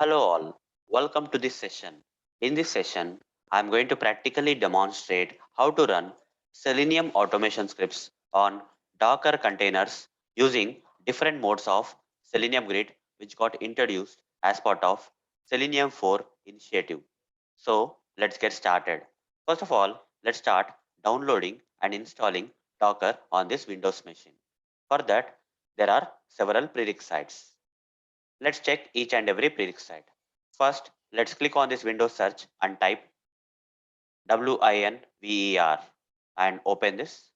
Hello all, welcome to this session. In this session, I am going to practically demonstrate how to run Selenium automation scripts on Docker containers using different modes of Selenium Grid which got introduced as part of Selenium 4 initiative. So let's get started. First of all, let's start downloading and installing Docker on this Windows machine. For that, there are several prerequisites. Let's check each and every prerequisite. First, let's click on this Windows search and type WINVER and open this.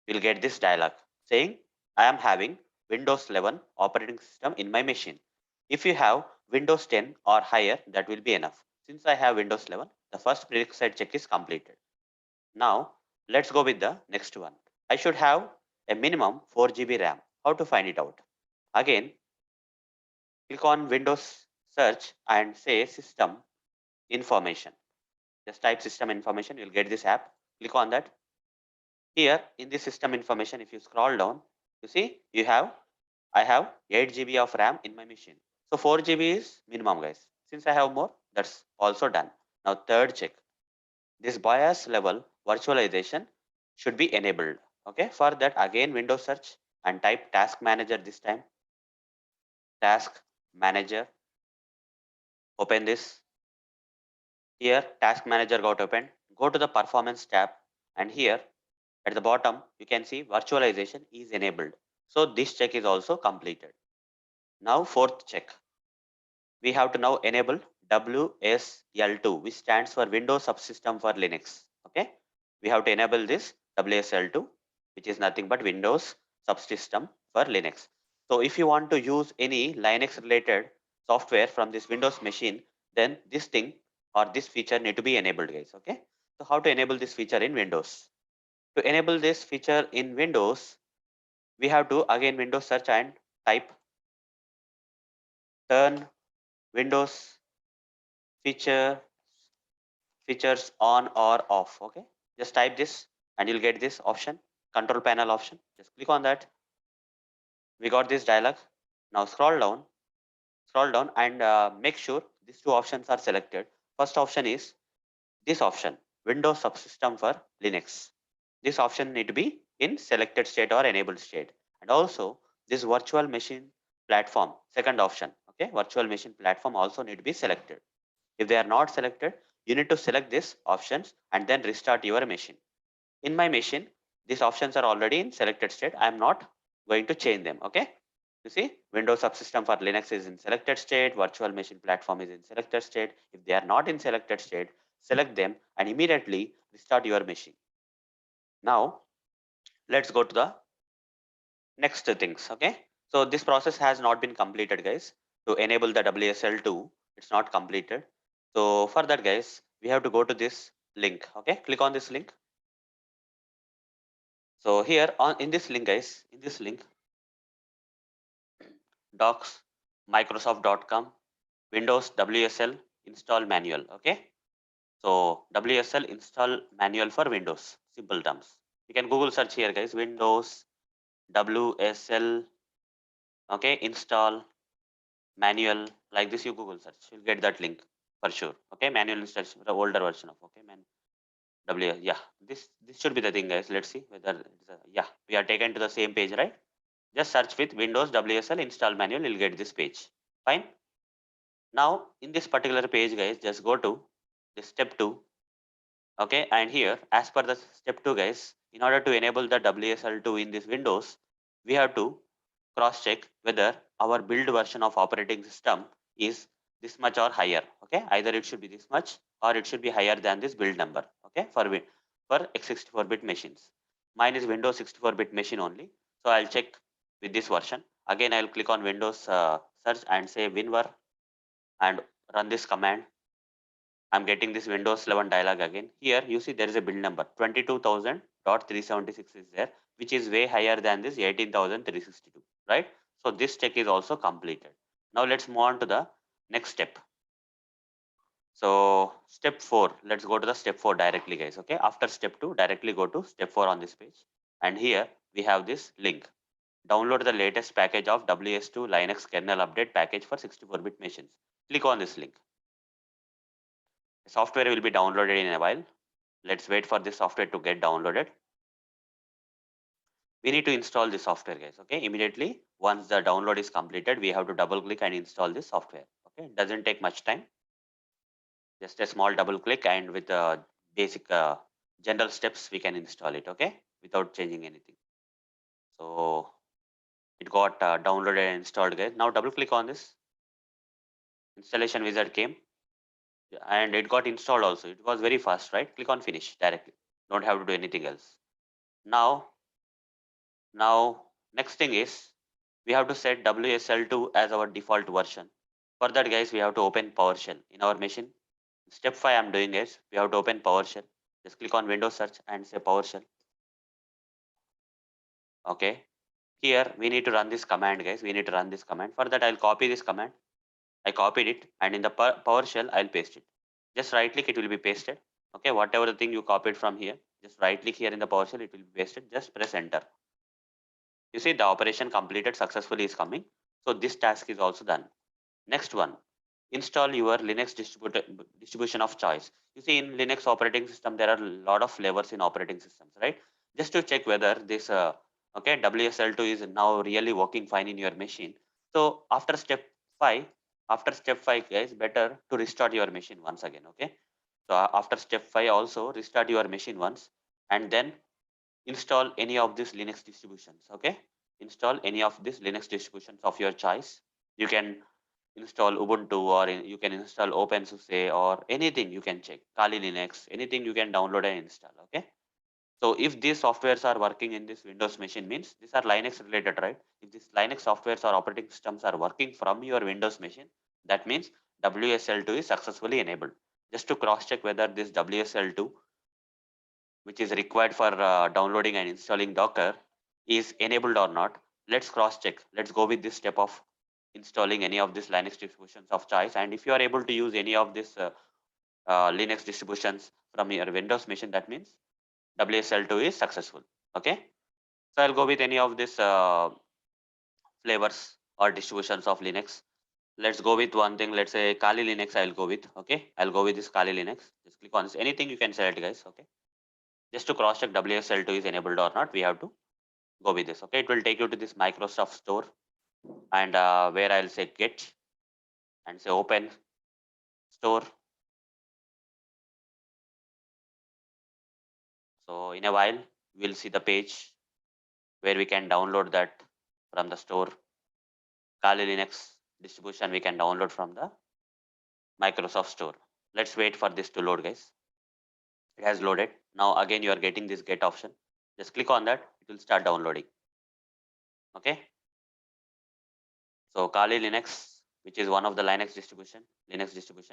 You'll get this dialog saying I am having Windows 11 operating system in my machine. If you have Windows 10 or higher, that will be enough. Since I have Windows 11, the first prerequisite check is completed. Now, let's go with the next one. I should have a minimum 4 GB RAM. How to find it out? Again, click on Windows search and say system information. Just type system information, you'll get this app. Click on that. Here in the system information, if you scroll down, you see I have 8 GB of RAM in my machine. So 4 GB is minimum, guys. Since I have more, that's also done. Now third check. This BIOS level virtualization should be enabled. Okay, for that again Windows search and type task manager this time. Task manager. Open this. Here task manager got opened. Go to the performance tab and here at the bottom you can see virtualization is enabled. So this check is also completed. Now fourth check. We have to now enable WSL2 which stands for Windows Subsystem for Linux. Okay. We have to enable this WSL2 which is nothing but Windows Subsystem for Linux. So if you want to use any Linux related software from this Windows machine, then this thing or this feature need to be enabled, guys. Okay. So how to enable this feature in Windows? To enable this feature in Windows, we have to again Windows search and type turn Windows feature features on or off. Okay, just type this and you'll get this option, control panel option. Just click on that. We got this dialog. Now scroll down and make sure these two options are selected. First option is this option, Windows Subsystem for Linux. This option need to be in selected state or enabled state. And also this virtual machine platform, second option, okay, virtual machine platform also need to be selected. If they are not selected, you need to select these options and then restart your machine. In my machine, these options are already in selected state. I am not going to change them. Okay. You see, Windows Subsystem for Linux is in selected state, virtual machine platform is in selected state. If they are not in selected state, select them and immediately restart your machine. Now, let's go to the next things. Okay. So this process has not been completed, guys. To enable the WSL2, it's not completed. So for that, guys, we have to go to this link. Okay. Click on this link. So here on in this link, guys, in this link, docs, microsoft.com, Windows WSL install manual. Okay. So WSL install manual for Windows, simple terms. You can Google search here, guys, Windows WSL, okay, install manual, like this. You Google search, you'll get that link for sure. Okay, manual installation, the older version of, okay, man, yeah, this should be the thing, guys. Let's see whether it's yeah, we are taken to the same page, right? Just search with Windows WSL install manual, you'll get this page. Fine. Now in this particular page, guys, just go to the step 2. Okay, and here as per the step 2, guys, in order to enable the WSL2 in this Windows, we have to cross check whether our build version of operating system is this much or higher. Okay, either it should be this much or it should be higher than this build number. Okay, for x64-bit machines. Mine is Windows 64-bit machine only, so I'll check with this version. Again, I'll click on Windows search and say winver and run this command. I'm getting this Windows 11 dialog again. Here you see there is a build number 22,000.376 is there, which is way higher than this 18,362, right? So this check is also completed. Now let's move on to the next step. So step 4, let's go to the step 4 directly, guys. Okay, after step 2, directly go to step 4 on this page. And here we have this link. Download the latest package of WS2 Linux kernel update package for 64-bit machines. Click on this link. The software will be downloaded in a while. Let's wait for this software to get downloaded. We need to install the software, guys. Okay, immediately once the download is completed, we have to double click and install this software. Okay, it doesn't take much time. Just a small double click, and with the basic general steps, we can install it. Okay, without changing anything. So it got downloaded and installed, guys. Now double click on this. Installation wizard came and it got installed also. It was very fast, right? Click on finish directly. Don't have to do anything else. Now next thing is we have to set WSL2 as our default version. For that, guys, we have to open PowerShell in our machine. Step 5 I'm doing is we have to open PowerShell. Just click on Windows search and say PowerShell. Okay. Here we need to run this command, guys. We need to run this command. For that, I'll copy this command. I copied it, and in the PowerShell, I'll paste it. Just right click, it will be pasted. Okay, whatever the thing you copied from here, just right click here in the PowerShell, it will be pasted. Just press enter. You see the operation completed successfully is coming. So this task is also done. Next one, install your Linux distribution of choice. You see in Linux operating system, there are a lot of flavors in operating systems, right? Just to check whether this okay, WSL2 is now really working fine in your machine. So after step 5, guys, better to restart your machine once again. Okay, so after step 5 also restart your machine once, and then install any of these Linux distributions. Okay, install any of these Linux distributions of your choice. You can install Ubuntu, or you can install OpenSUSE, or anything you can check. Kali Linux, anything you can download and install. Okay. So if these softwares are working in this Windows machine, means these are Linux related, right? If these Linux softwares or operating systems are working from your Windows machine, that means WSL2 is successfully enabled. Just to cross check whether this WSL2, which is required for downloading and installing Docker, is enabled or not, let's cross check. Let's go with this step of installing any of these Linux distributions of choice. And if you are able to use any of these Linux distributions from your Windows machine, that means WSL2 is successful. Okay, so I'll go with any of these flavors or distributions of Linux. Let's go with one thing. Let's say Kali Linux. I'll go with. Okay, I'll go with this Kali Linux. Just click on this. Anything you can select, guys. Okay, just to cross check WSL2 is enabled or not, we have to go with this. Okay, it will take you to this Microsoft Store, and where I'll say get and say open store. So in a while, we'll see the page where we can download that from the store. Kali Linux distribution we can download from the Microsoft Store. Let's wait for this to load, guys. It has loaded. Now again, you are getting this get option. Just click on that. It will start downloading. Okay. So Kali Linux, which is one of the Linux distribution,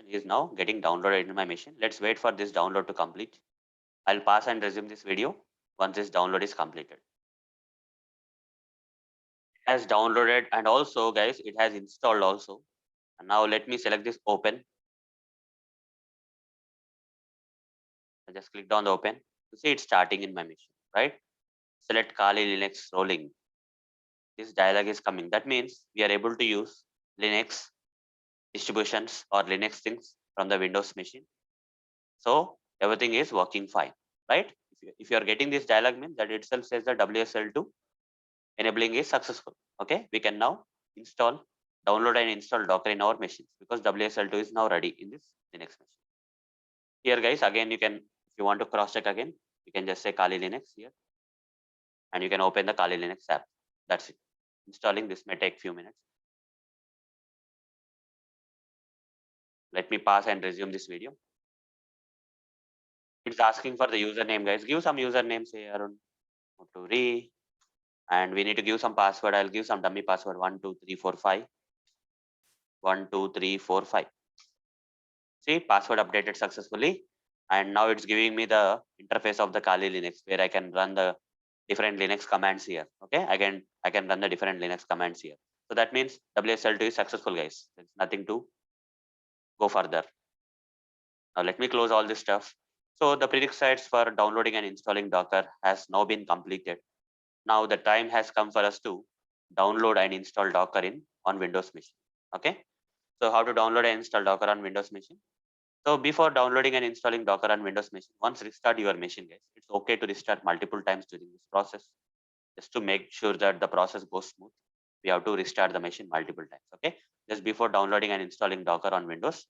is now getting downloaded in my machine. Let's wait for this download to complete. I'll pause and resume this video once this download is completed. It has downloaded, and also, guys, it has installed also. And now let me select this open. I just clicked on the open. You see it's starting in my machine, right? Select Kali Linux rolling. This dialog is coming. That means we are able to use Linux distributions or Linux things from the Windows machine. So everything is working fine, right? If you are getting this dialog, means that itself says that WSL2 enabling is successful. Okay, we can now install, download and install Docker in our machines because WSL2 is now ready in this Linux machine. Here, guys, again, you can, if you want to cross check again, you can just say Kali Linux here, and you can open the Kali Linux app. That's it. Installing this may take few minutes. Let me pause and resume this video. It's asking for the username, guys. Give some username, say Arun Muturi, and we need to give some password. I'll give some dummy password 12345. 12345. See, password updated successfully, and now it's giving me the interface of the Kali Linux where I can run the different Linux commands here. Okay, I can run the different Linux commands here. So that means WSL2 is successful, guys. There's nothing to go further. Now let me close all this stuff. So the prerequisites for downloading and installing Docker has now been completed. Now the time has come for us to download and install Docker on Windows machine. Okay. So how to download and install Docker on Windows machine? So before downloading and installing Docker on Windows machine, once restart your machine, guys, it's okay to restart multiple times during this process, just to make sure that the process goes smooth. We have to restart the machine multiple times. Okay, just before downloading and installing Docker on Windows,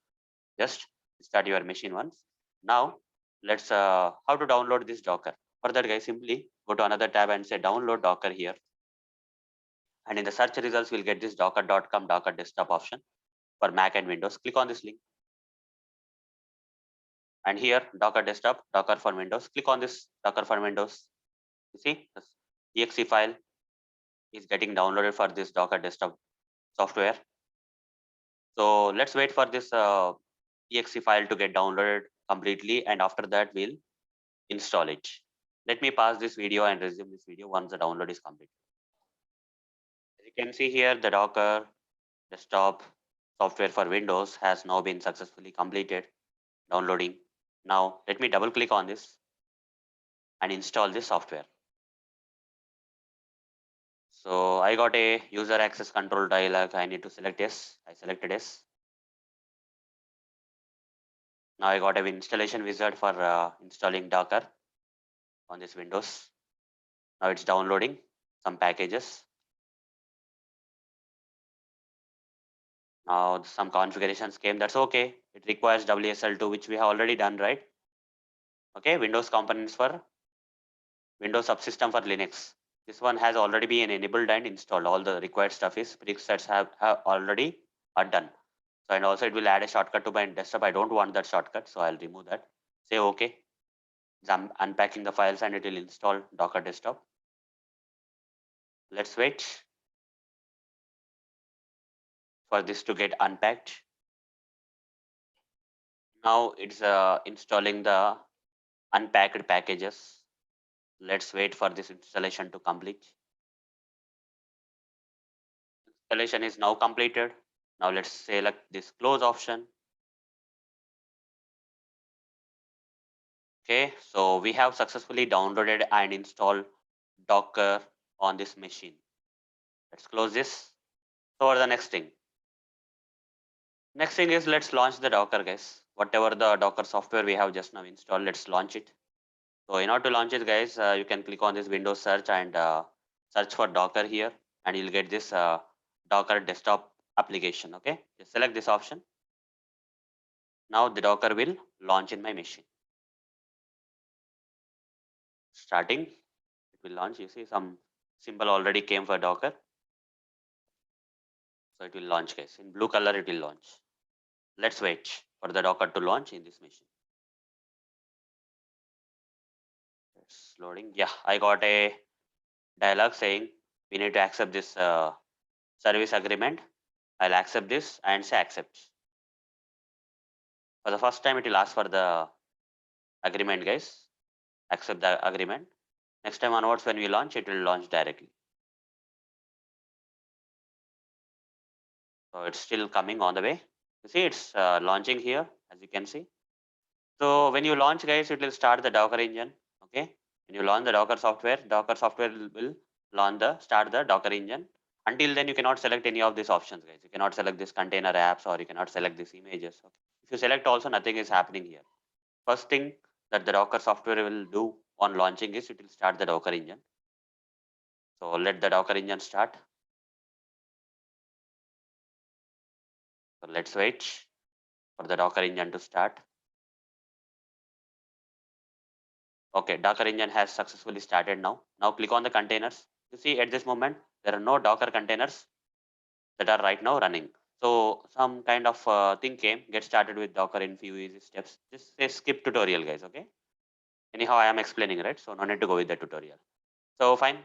just restart your machine once. Now let's how to download this Docker. For that, guys, simply go to another tab and say download Docker here, and in the search results we'll get this docker.com Docker desktop option for Mac and Windows. Click on this link, and here Docker desktop, Docker for Windows. Click on this Docker for Windows. You see this exe file is getting downloaded for this Docker desktop software. So let's wait for this exe file to get downloaded completely, and after that we'll install it. Let me pause this video and resume this video once the download is complete. As you can see here, the Docker desktop software for Windows has now been successfully completed downloading. Now let me double click on this and install this software. So I got a user access control dialog. I need to select yes. I selected yes. Now I got an installation wizard for installing Docker on this Windows. Now it's downloading some packages. Now some configurations came. That's okay. It requires WSL2, which we have already done, right? Okay, Windows components for Windows subsystem for Linux. This one has already been enabled and installed. All the required stuff is presets have already are done. So and also it will add a shortcut to my desktop. I don't want that shortcut, so I'll remove that. Say okay. I'm unpacking the files and it will install Docker desktop. Let's wait for this to get unpacked. Now it's installing the unpacked packages. Let's wait for this installation to complete. Installation is now completed. Now let's select this close option. Okay, so we have successfully downloaded and installed Docker on this machine. Let's close this. So what the next thing? Next thing is let's launch the Docker, guys. Whatever the Docker software we have just now installed, let's launch it. So in order to launch it, guys, you can click on this Windows search and search for Docker here, and you'll get this Docker desktop application. Okay, just select this option. Now the Docker will launch in my machine. Starting, it will launch. You see some symbol already came for Docker. So it will launch, guys. In blue color, it will launch. Let's wait for the Docker to launch in this machine. It's loading. Yeah, I got a dialog saying we need to accept this service agreement. I'll accept this and say accept. For the first time, it will ask for the agreement, guys. Accept the agreement. Next time onwards, when we launch, it will launch directly. So it's still coming on the way. You see, it's launching here, as you can see. So when you launch, guys, it will start the Docker engine. Okay, when you launch the Docker software will launch the start the Docker engine. Until then, you cannot select any of these options, guys. You cannot select this container apps or you cannot select these images. Okay. If you select also, nothing is happening here. First thing that the Docker software will do on launching is it will start the Docker engine. So let the Docker engine start. So let's wait for the Docker engine to start. Okay, Docker engine has successfully started now. Now click on the containers. You see at this moment, there are no Docker containers that are right now running. So some kind of thing came, get started with Docker in few easy steps. Just say skip tutorial, guys, okay? Anyhow, I am explaining, right? So no need to go with the tutorial. So fine,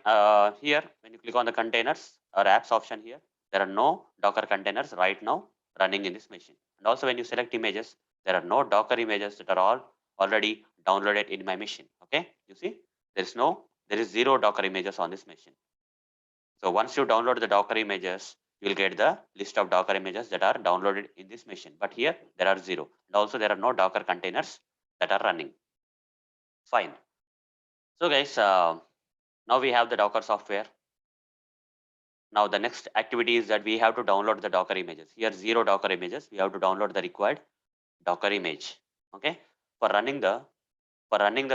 here, when you click on the containers or apps option here, there are no Docker containers right now running in this machine. And also when you select images, there are no Docker images that are all already downloaded in my machine. Okay, you see, there is zero Docker images on this machine. So once you download the Docker images, you will get the list of Docker images that are downloaded in this machine. But here there are zero. And also there are no Docker containers that are running. Fine. So guys, now we have the Docker software. Now the next activity is that we have to download the Docker images. Here 0 Docker images. We have to download the required Docker image. Okay. For running the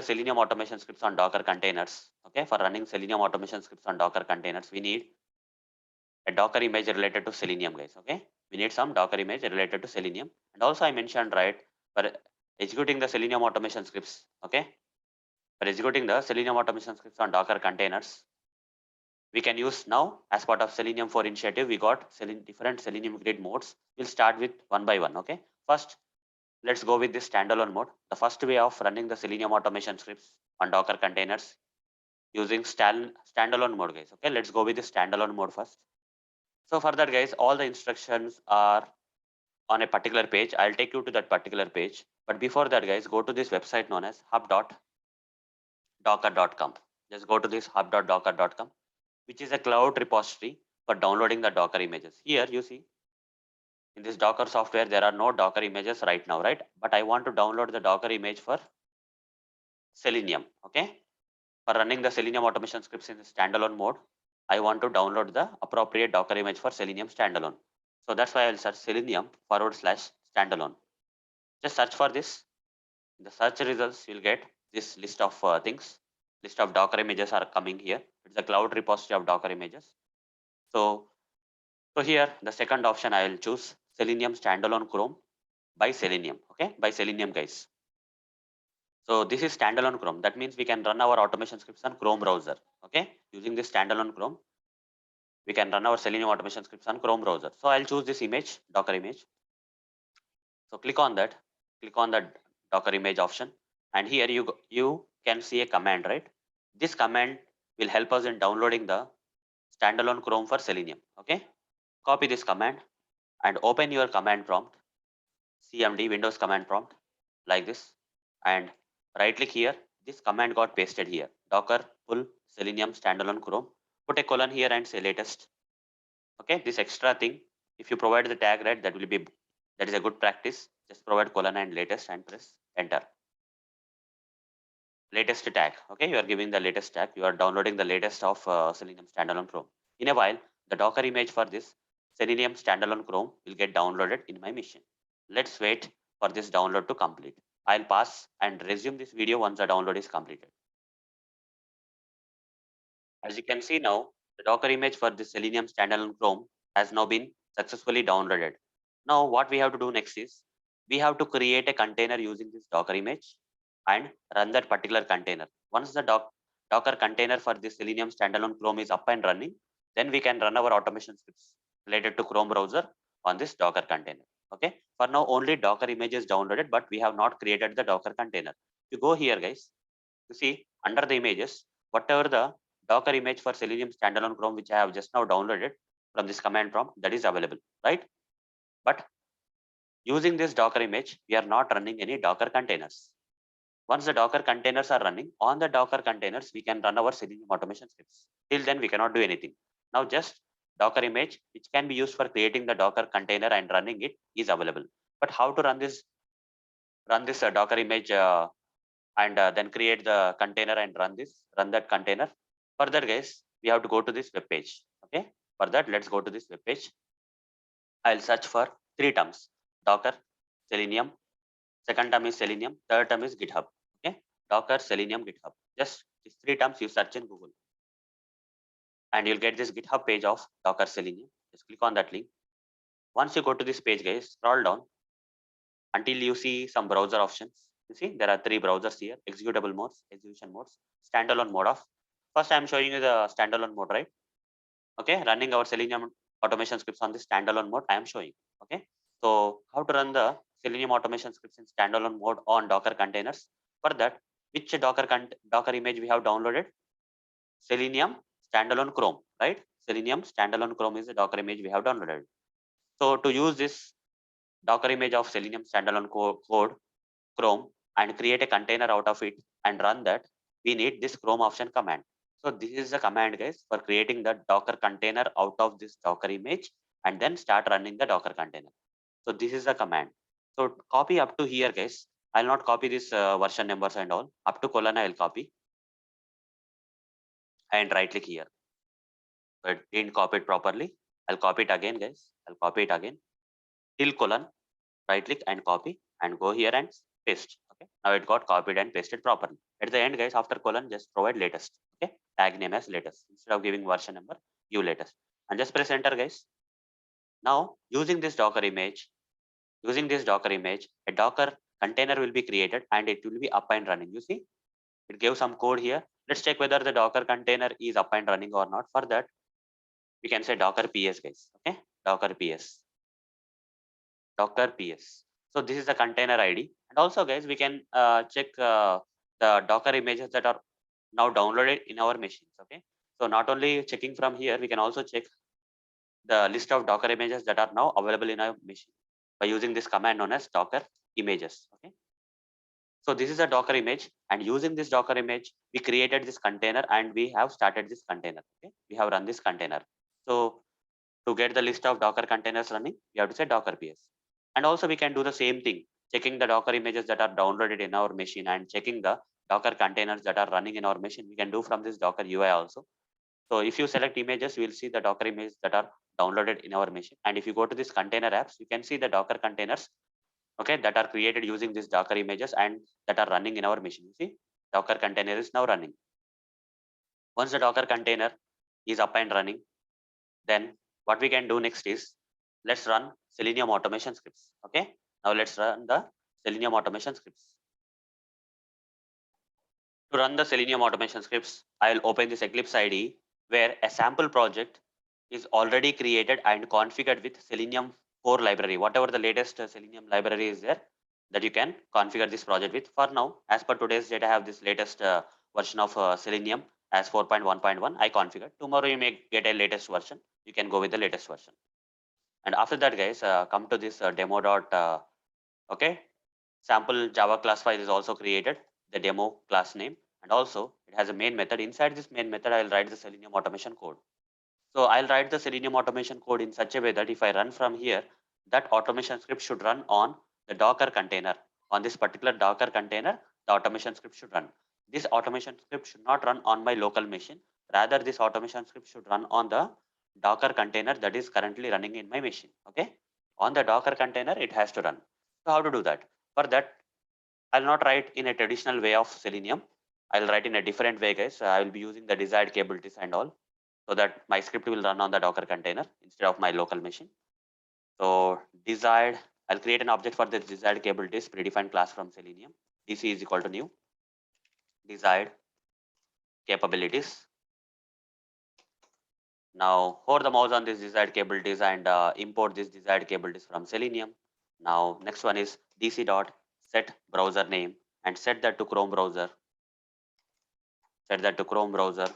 Selenium automation scripts on Docker containers. Okay. For running Selenium automation scripts on Docker containers, we need a Docker image related to Selenium, guys. Okay. We need some Docker image related to Selenium. And also I mentioned, right, for executing the Selenium automation scripts. Okay. For executing the Selenium automation scripts on Docker containers, we can use now as part of Selenium 4 initiative. We got different Selenium grid modes. We'll start with one by one. Okay. First, let's go with this standalone mode. The first way of running the Selenium automation scripts on Docker containers using standalone mode, guys. Okay. Let's go with the standalone mode first. So for that, guys, all the instructions are on a particular page. I'll take you to that particular page. But before that, guys, go to this website known as hub.docker.com. Just go to this hub.docker.com, which is a cloud repository for downloading the Docker images. Here you see in this Docker software, there are no Docker images right now, right? But I want to download the Docker image for Selenium. Okay. For running the Selenium automation scripts in the standalone mode, I want to download the appropriate Docker image for Selenium standalone. So that's why I'll search Selenium /standalone. Just search for this. In the search results, you'll get this list of things. List of Docker images are coming here. It's a cloud repository of Docker images. So here the second option I will choose Selenium standalone Chrome by Selenium. Okay, by Selenium, guys. So this is standalone Chrome. That means we can run our automation scripts on Chrome browser. Okay, using this standalone Chrome, we can run our Selenium automation scripts on Chrome browser. So I'll choose this image, Docker image. So click on that. Click on the Docker image option, and here you can see a command, right? This command will help us in downloading the standalone Chrome for Selenium. Okay, copy this command and open your command prompt, CMD Windows command prompt like this, and right click here. This command got pasted here. Docker pull Selenium standalone Chrome. Put a colon here and say latest. Okay, this extra thing, if you provide the tag, right, that is a good practice. Just provide colon and latest and press enter. Latest tag. Okay, you are giving the latest tag. You are downloading the latest of Selenium standalone Chrome. In a while, the Docker image for this Selenium standalone Chrome will get downloaded in my machine. Let's wait for this download to complete. I'll pause and resume this video once the download is completed. As you can see now, the Docker image for the Selenium standalone Chrome has now been successfully downloaded. Now what we have to do next is we have to create a container using this Docker image and run that particular container. Once the Docker container for the Selenium standalone Chrome is up and running, then we can run our automation scripts related to Chrome browser on this Docker container. Okay. For now, only Docker image is downloaded, but we have not created the Docker container. If you go here, guys, you see under the images, whatever the Docker image for Selenium standalone Chrome, which I have just now downloaded from this command prompt, that is available, right? But using this Docker image, we are not running any Docker containers. Once the Docker containers are running, on the Docker containers, we can run our Selenium automation scripts. Till then, we cannot do anything. Now, just Docker image, which can be used for creating the Docker container and running it, is available. But how to run this Docker image and then create the container and run that container? For that, guys, we have to go to this web page. Okay. For that, let's go to this web page. I'll search for three terms: Docker, Selenium. Second term is Selenium. Third term is GitHub. Okay. Docker, Selenium, GitHub. Just these three terms you search in Google, and you'll get this GitHub page of Docker Selenium. Just click on that link. Once you go to this page, guys, scroll down until you see some browser options. You see there are three browsers here: executable modes, execution modes, standalone mode of. First, I'm showing you the standalone mode, right? Okay, running our Selenium automation scripts on this standalone mode, I am showing. Okay, so how to run the Selenium automation scripts in standalone mode on Docker containers? For that, which Docker image we have downloaded? Selenium standalone Chrome, right? Selenium standalone Chrome is the Docker image we have downloaded. So to use this Docker image of Selenium standalone code Chrome and create a container out of it and run that, we need this Chrome option command. So this is the command, guys, for creating the Docker container out of this Docker image and then start running the Docker container. So this is the command. So copy up to here, guys. I'll not copy this version numbers and all. Up to colon I will copy and right click here. So it didn't copy it properly. I'll copy it again, guys. I'll copy it again. Till colon, right click and copy and go here and paste. Okay. Now it got copied and pasted properly. At the end, guys, after colon, just provide latest. Okay. Tag name as latest. Instead of giving version number, give latest. And just press enter, guys. Now using this Docker image, a Docker container will be created and it will be up and running. You see, it gave some code here. Let's check whether the Docker container is up and running or not. For that, we can say Docker PS, guys. Okay, Docker PS. So this is the container ID. And also, guys, we can check the Docker images that are now downloaded in our machines. Okay, so not only checking from here, we can also check the list of Docker images that are now available in our machine by using this command known as Docker images. Okay. So this is a Docker image, and using this Docker image, we created this container and we have started this container. Okay, we have run this container. So to get the list of Docker containers running, we have to say Docker PS. And also we can do the same thing, checking the Docker images that are downloaded in our machine and checking the Docker containers that are running in our machine. We can do from this Docker UI also. So if you select images, you will see the Docker images that are downloaded in our machine. And if you go to this container apps, you can see the Docker containers, okay, that are created using these Docker images and that are running in our machine. You see, Docker container is now running. Once the Docker container is up and running, then what we can do next is let's run Selenium automation scripts. Okay, now let's run the Selenium automation scripts. To run the Selenium automation scripts, I'll open this Eclipse IDE where a sample project is already created and configured with Selenium 4 library. Whatever the latest Selenium library is there, that you can configure this project with. For now, as per today's date, I have this latest version of Selenium as 4.1.1. I configured. Tomorrow you may get a latest version. You can go with the latest version. And after that, guys, come to this demo dot. Okay, sample Java class file is also created. The demo class name, and also it has a main method. Inside this main method, I'll write the Selenium automation code. So I'll write the Selenium automation code in such a way that if I run from here, that automation script should run on the Docker container. On this particular Docker container, the automation script should run. This automation script should not run on my local machine. Rather, this automation script should run on the Docker container that is currently running in my machine. Okay. On the Docker container, it has to run. So how to do that? For that, I'll not write in a traditional way of Selenium. I'll write in a different way, guys. I will be using the desired capabilities and all, so that my script will run on the Docker container instead of my local machine. So desired, I'll create an object for the desired capabilities predefined class from Selenium. DC is equal to new desired capabilities. Now hover the mouse on this desired capabilities and import this desired capabilities from Selenium. Now next one is DC dot set browser name and set that to Chrome browser. Set that to Chrome browser.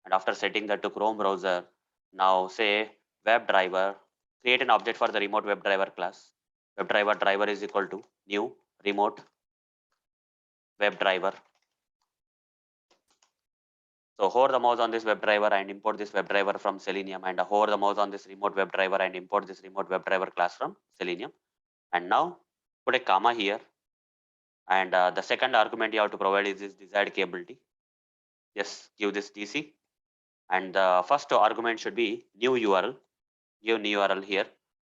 And after setting that to Chrome browser, now say WebDriver, create an object for the remote WebDriver class. WebDriver driver is equal to new remote WebDriver. So hover the mouse on this WebDriver and import this WebDriver from Selenium, and hover the mouse on this remote WebDriver and import this remote WebDriver class from Selenium. And now put a comma here. And the second argument you have to provide is this desired capability. Yes, give this DC. And the first argument should be new URL. Give new URL here.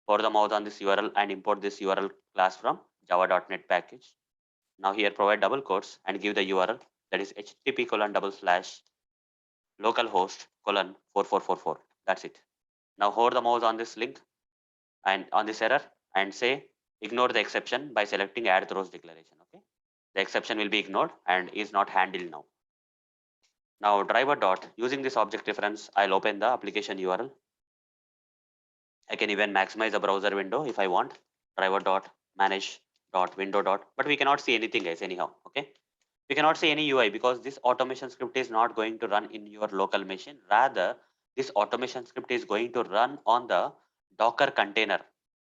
Hover the mouse on this URL and import this URL class from java.net package. Now here provide double quotes and give the URL, that is http://localhost:4444. That's it. Now hover the mouse on this link and on this error and say ignore the exception by selecting add throws declaration. Okay, the exception will be ignored and is not handled now. Now driver dot, using this object reference, I'll open the application URL. I can even maximize the browser window if I want. Driver dot manage dot window dot, but we cannot see anything, guys, anyhow. Okay, we cannot see any UI because this automation script is not going to run in your local machine. Rather, this automation script is going to run on the Docker container.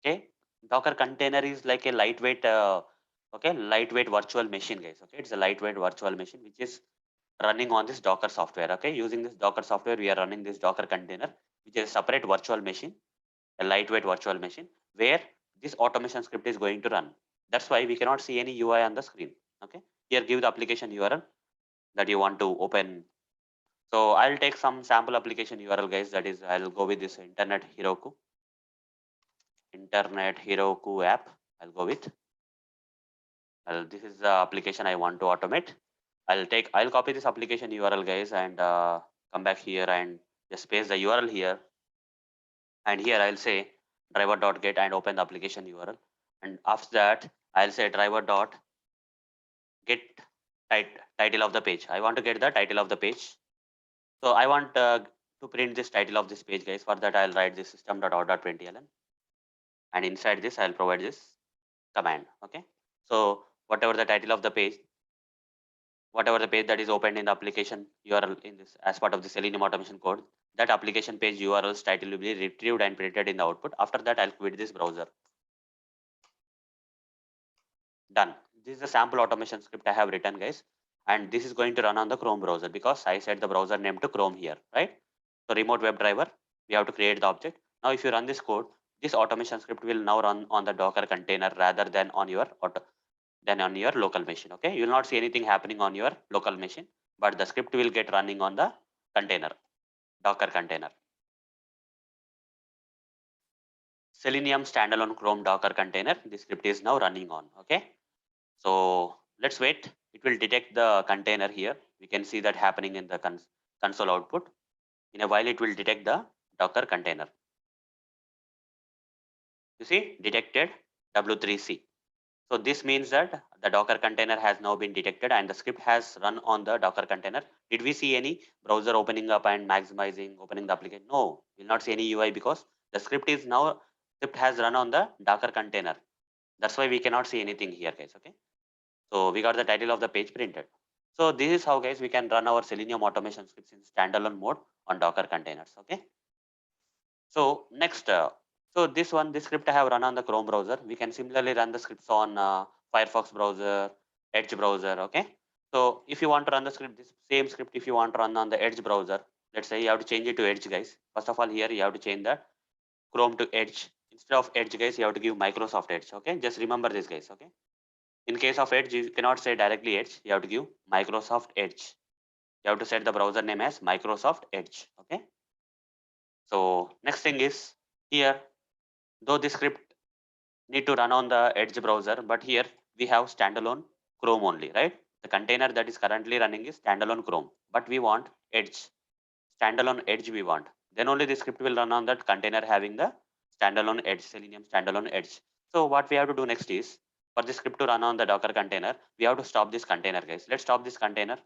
Okay, Docker container is like a lightweight lightweight virtual machine, guys. Okay, it's a lightweight virtual machine which is running on this Docker software. Okay, using this Docker software, we are running this Docker container, which is a separate virtual machine, a lightweight virtual machine where this automation script is going to run. That's why we cannot see any UI on the screen. Okay, here give the application URL that you want to open So I'll take some sample application URL, guys. That is, I'll go with this Internet Heroku app. I'll go with. This is the application I want to automate. I'll copy this application URL, guys, and come back here and just paste the URL here. And here I'll say driver.get and open the application URL. And after that, I'll say driver.get title of the page. I want to get the title of the page. So I want to print this title of this page, guys. For that, I'll write this system.out.println. And inside this, I'll provide this command. Okay. So whatever the title of the page, whatever the page that is opened in the application URL in this as part of the Selenium automation code, that application page URL's title will be retrieved and printed in the output. After that, I'll quit this browser. Done. This is the sample automation script I have written, guys. And this is going to run on the Chrome browser because I set the browser name to Chrome here, right? So remote web driver, we have to create the object. Now, if you run this code, this automation script will now run on the Docker container rather than on your local machine. Okay, you will not see anything happening on your local machine, but the script will get running on the container, Docker container. Selenium standalone Chrome Docker container. This script is now running on. Okay, so let's wait. It will detect the container here. We can see that happening in the console output. In a while, it will detect the Docker container. You see, detected W3C. So this means that the Docker container has now been detected and the script has run on the Docker container. Did we see any browser opening up and maximizing, opening the application? No, we'll not see any UI because the script has run on the Docker container. That's why we cannot see anything here, guys. Okay. So we got the title of the page printed. So this is how, guys, we can run our Selenium automation scripts in standalone mode on Docker containers. Okay. So next, this script I have run on the Chrome browser. We can similarly run the scripts on Firefox browser, Edge browser. Okay. So if you want to run the script, this same script, if you want to run on the Edge browser, let's say you have to change it to Edge, guys. First of all, here you have to change the Chrome to Edge. Instead of Edge, guys, you have to give Microsoft Edge. Okay. Just remember this, guys. Okay. In case of Edge, you cannot say directly Edge. You have to give Microsoft Edge. You have to set the browser name as Microsoft Edge. Okay. So next thing is here, though this script need to run on the Edge browser, but here we have standalone Chrome only, right? The container that is currently running is standalone Chrome, but we want Edge, standalone Edge we want. Then only the script will run on that container having the standalone Edge, Selenium standalone Edge. So what we have to do next is, for the script to run on the Docker container, we have to stop this container, guys. Let's stop this container.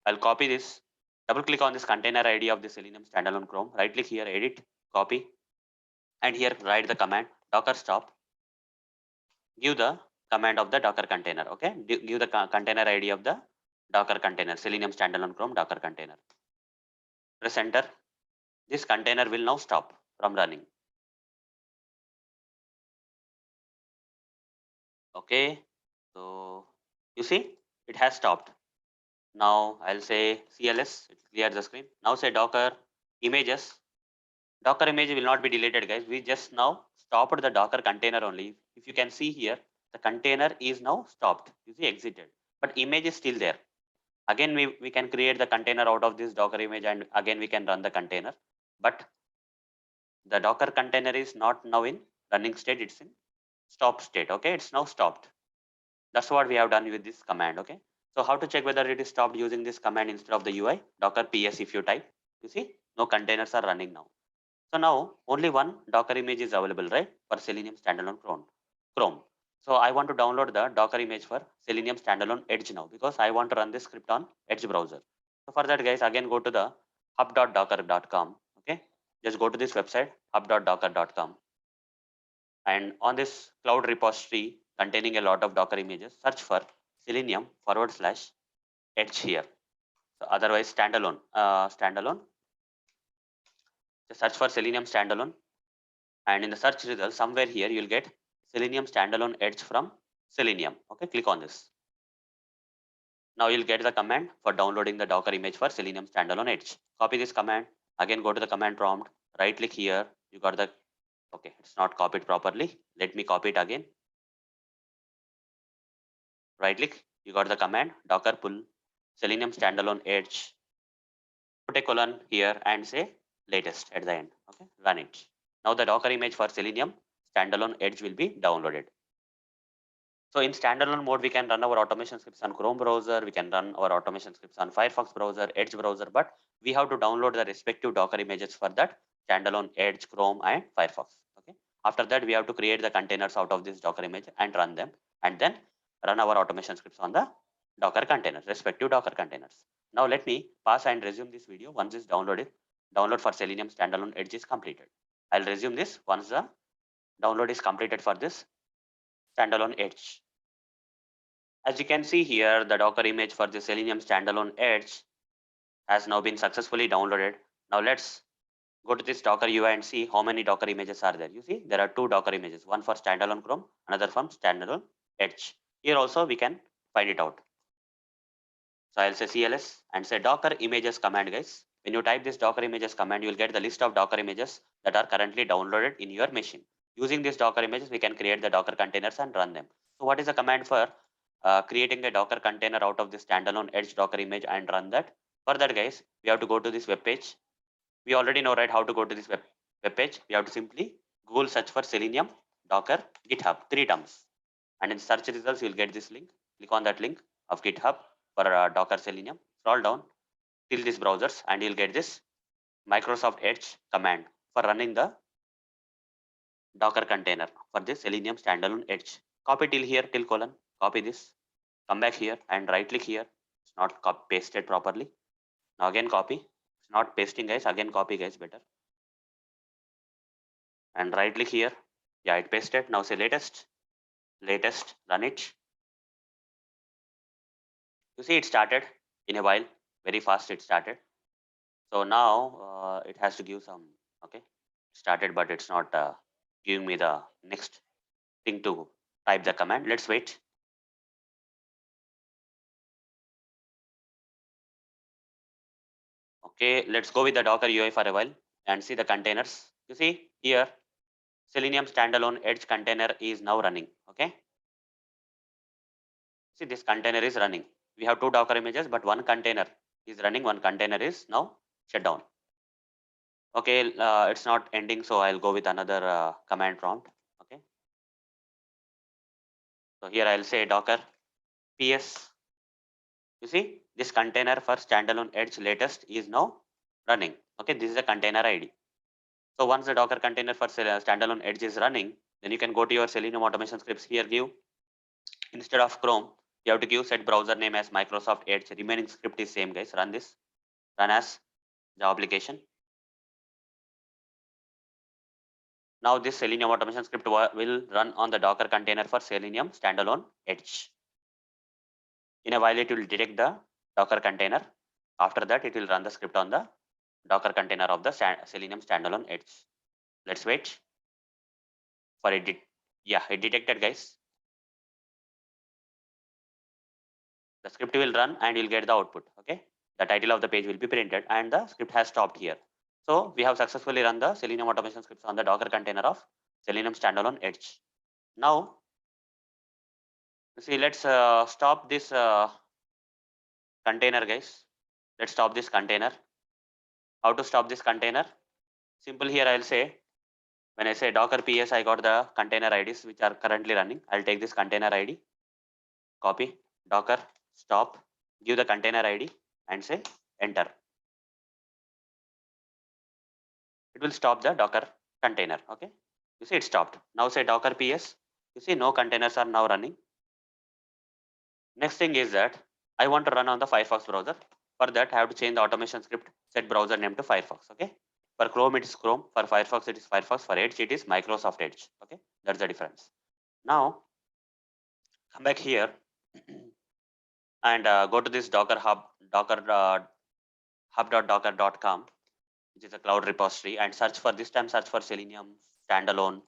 I'll copy this, double click on this container ID of the Selenium standalone Chrome, right click here, edit, copy, and here write the command docker stop. Give the command of the Docker container. Okay, give the container ID of the Docker container, Selenium standalone Chrome Docker container. Press enter. This container will now stop from running. Okay, so you see it has stopped. Now I'll say CLS, it clears the screen. Now say Docker images. Docker image will not be deleted, guys. We just now stopped the Docker container only. If you can see here, the container is now stopped. You see exited, but image is still there. Again, we can create the container out of this Docker image and again we can run the container. But the Docker container is not now in running state, it's in stop state. Okay, it's now stopped. That's what we have done with this command. Okay, so how to check whether it is stopped using this command instead of the UI? Docker ps if you type, you see no containers are running now. So now only one Docker image is available, right, for Selenium standalone Chrome. So I want to download the Docker image for Selenium standalone Edge now because I want to run this script on Edge browser. So for that, guys, again go to the hub.docker.com. Okay, just go to this website hub.docker.com, and on this cloud repository containing a lot of Docker images, search for Selenium / Edge here. So otherwise standalone. Just search for Selenium standalone, and in the search result somewhere here you'll get Selenium standalone Edge from Selenium. Okay, click on this. Now you'll get the command for downloading the Docker image for Selenium standalone Edge. Copy this command, again go to the command prompt, right click here, you got the, okay, it's not copied properly. Let me copy it again. Right click, you got the command docker pull Selenium standalone Edge put a colon here and say latest at the end. Okay, run it. Now the Docker image for Selenium standalone Edge will be downloaded. So in standalone mode, we can run our automation scripts on Chrome browser, we can run our automation scripts on Firefox browser, Edge browser, but we have to download the respective Docker images for that standalone Edge, Chrome, and Firefox. Okay. After that, we have to create the containers out of this Docker image and run them, and then run our automation scripts on the Docker containers, respective Docker containers. Now let me pause and resume this video once it's downloaded. Download for Selenium standalone Edge is completed. I'll resume this once the download is completed for this standalone Edge. As you can see here, the Docker image for the Selenium standalone Edge has now been successfully downloaded. Now let's go to this Docker UI and see how many Docker images are there. You see, there are two Docker images, one for standalone Chrome, another from standalone Edge. Here also we can find it out. So I'll say CLS and say Docker images command, guys. When you type this Docker images command, you will get the list of Docker images that are currently downloaded in your machine. Using these Docker images, we can create the Docker containers and run them. So what is the command for creating a Docker container out of this standalone Edge Docker image and run that? For that, guys, we have to go to this web page. We already know, right, how to go to this web page. We have to simply Google search for Selenium Docker GitHub, 3 terms. And in search results, you'll get this link. Click on that link of GitHub for Docker Selenium. Scroll down till these browsers and you'll get this Microsoft Edge command for running the Docker container for this Selenium standalone Edge. Copy till here, till colon, copy this, come back here and right click here. It's not pasted properly. Now again copy. It's not pasting, guys. Again copy, guys, better. And right click here. Yeah, it pasted. Now say latest, run it. You see it started in a while, very fast it started. So now it has to give some, okay, started, but it's not giving me the next thing to type the command. Let's wait. Okay, let's go with the Docker UI for a while and see the containers. You see here, Selenium standalone Edge container is now running. Okay. See, this container is running. We have two Docker images, but one container is running, one container is now shut down. Okay, it's not ending, so I'll go with another command prompt. Okay. So here I'll say Docker PS. You see, this container for standalone Edge latest is now running. Okay, this is a container ID. So once the Docker container for standalone Edge is running, then you can go to your Selenium automation scripts. Here give, instead of Chrome, you have to give set browser name as Microsoft Edge. Remaining script is same, guys. Run this. Run as Java application. Now this Selenium automation script will run on the Docker container for Selenium standalone Edge. In a while, it will detect the Docker container. After that, it will run the script on the Docker container of the Selenium standalone Edge. Let's wait for it. Yeah, it detected, guys. The script will run and you'll get the output. Okay, the title of the page will be printed and the script has stopped here. So we have successfully run the Selenium automation scripts on the Docker container of Selenium standalone Edge. Now, see, let's stop this container, guys. Let's stop this container. How to stop this container? Simple. Here I'll say, when I say Docker PS, I got the container IDs which are currently running. I'll take this container ID, copy, Docker, stop, give the container ID and say enter. It will stop the Docker container. Okay, you see it stopped. Now say Docker PS. You see no containers are now running. Next thing is that I want to run on the Firefox browser. For that, I have to change the automation script, set browser name to Firefox. Okay, for Chrome it is Chrome, for Firefox it is Firefox, for Edge it is Microsoft Edge. Okay, that's the difference. Now come back here and go to this Docker hub, hub.docker.com, which is a cloud repository, and search for, this time search for Selenium standalone.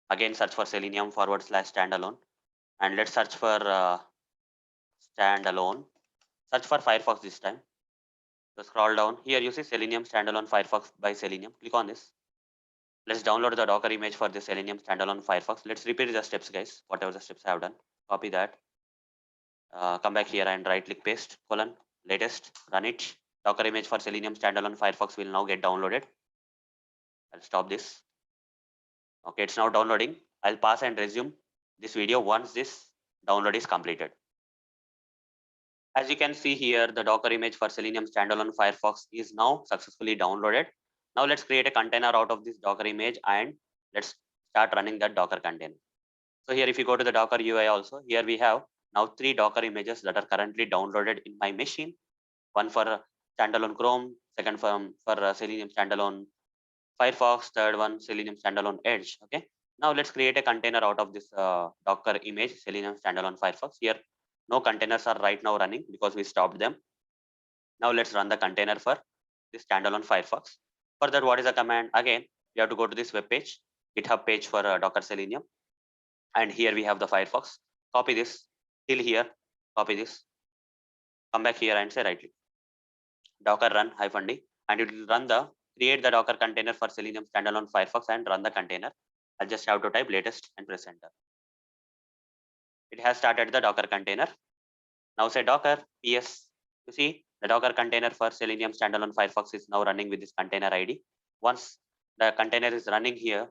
Again search for Selenium / standalone, and let's search for standalone. Search for Firefox this time. So scroll down here, you see Selenium standalone Firefox by Selenium. Click on this. Let's download the Docker image for the Selenium standalone Firefox. Let's repeat the steps, guys, whatever the steps I have done. Copy that. Come back here and right click paste, colon, latest, run it. Docker image for Selenium standalone Firefox will now get downloaded. I'll stop this. Okay, it's now downloading. I'll pause and resume this video once this download is completed. As you can see here, the Docker image for Selenium standalone Firefox is now successfully downloaded. Now let's create a container out of this Docker image and let's start running that Docker container. So here, if you go to the Docker UI also, here we have now 3 Docker images that are currently downloaded in my machine. One for standalone Chrome, second for Selenium standalone Firefox, third one Selenium standalone Edge. Okay. Now let's create a container out of this Docker image Selenium standalone Firefox. Here, no containers are right now running because we stopped them. Now let's run the container for this standalone Firefox. For that, what is the command? Again, you have to go to this web page, GitHub page for Docker Selenium. And here we have the Firefox. Copy this till here, copy this, come back here and say right click, Docker run -d, and it will run the create the Docker container for Selenium standalone Firefox and run the container. I'll just have to type latest and press enter. It has started the Docker container. Now say Docker PS. You see the Docker container for Selenium standalone Firefox is now running with this container ID. Once the container is running here,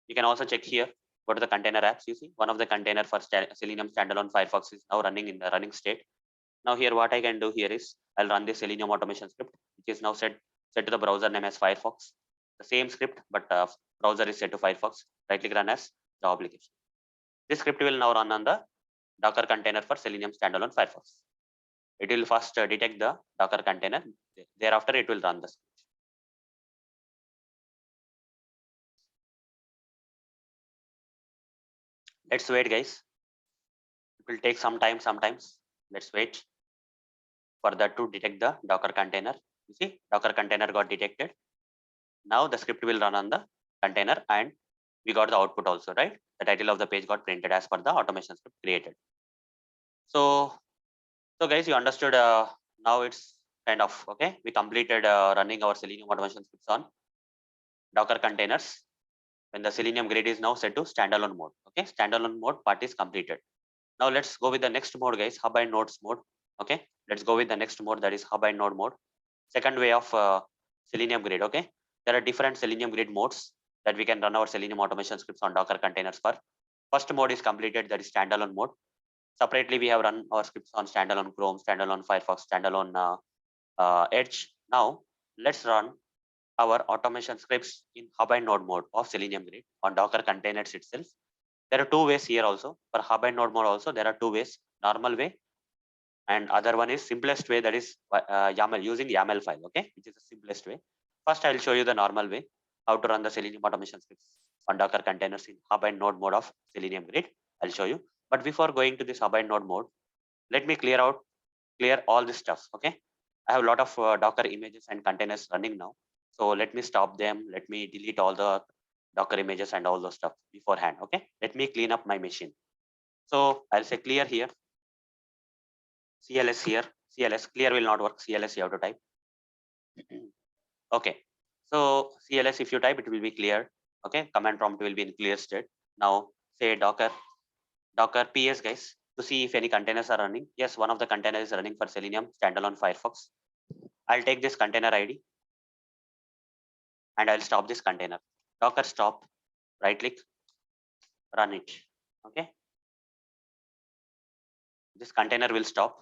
you can also check here. Go to the container apps. You see one of the container for Selenium standalone Firefox is now running in the running state. Now here what I can do here is I'll run the Selenium automation script, which is now set to the browser name as Firefox. The same script, but browser is set to Firefox. Right click run as the application. This script will now run on the Docker container for Selenium standalone Firefox. It will first detect the Docker container. Thereafter, it will run the script. Let's wait, guys. It will take some time sometimes. Let's wait for that to detect the Docker container. You see, Docker container got detected. Now the script will run on the container and we got the output also, right? The title of the page got printed as per the automation script created. So guys, you understood. Now it's kind of okay. We completed running our Selenium automation scripts on Docker containers. When the Selenium grid is now set to standalone mode. Okay, standalone mode part is completed. Now let's go with the next mode, guys, hub and nodes mode. Okay, let's go with the next mode, that is hub and node mode. Second way of Selenium grid. Okay, there are different Selenium grid modes that we can run our Selenium automation scripts on Docker containers for. First mode is completed, that is standalone mode. Separately, we have run our scripts on standalone Chrome, standalone Firefox, standalone Edge. Now let's run our automation scripts in hub and node mode of Selenium grid on Docker containers itself. There are two ways here also. For hub and node mode also, there are two ways, normal way and other one is simplest way, that is YAML, using YAML file, okay, which is the simplest way. First, I will show you the normal way, how to run the Selenium automation scripts on Docker containers in hub and node mode of Selenium grid. I'll show you. But before going to this hub and node mode, let me clear all this stuff, okay? I have a lot of Docker images and containers running now. So let me stop them. Let me delete all the Docker images and all those stuff beforehand. Okay. Let me clean up my machine. So I'll say clear here. CLS here. CLS clear will not work. CLS you have to type. Okay. So CLS if you type, it will be cleared. Okay. Command prompt will be in clear state. Now say Docker PS, guys, to see if any containers are running. Yes, one of the containers is running for Selenium standalone Firefox. I'll take this container ID and I'll stop this container. Docker stop, right click, run it. Okay. This container will stop.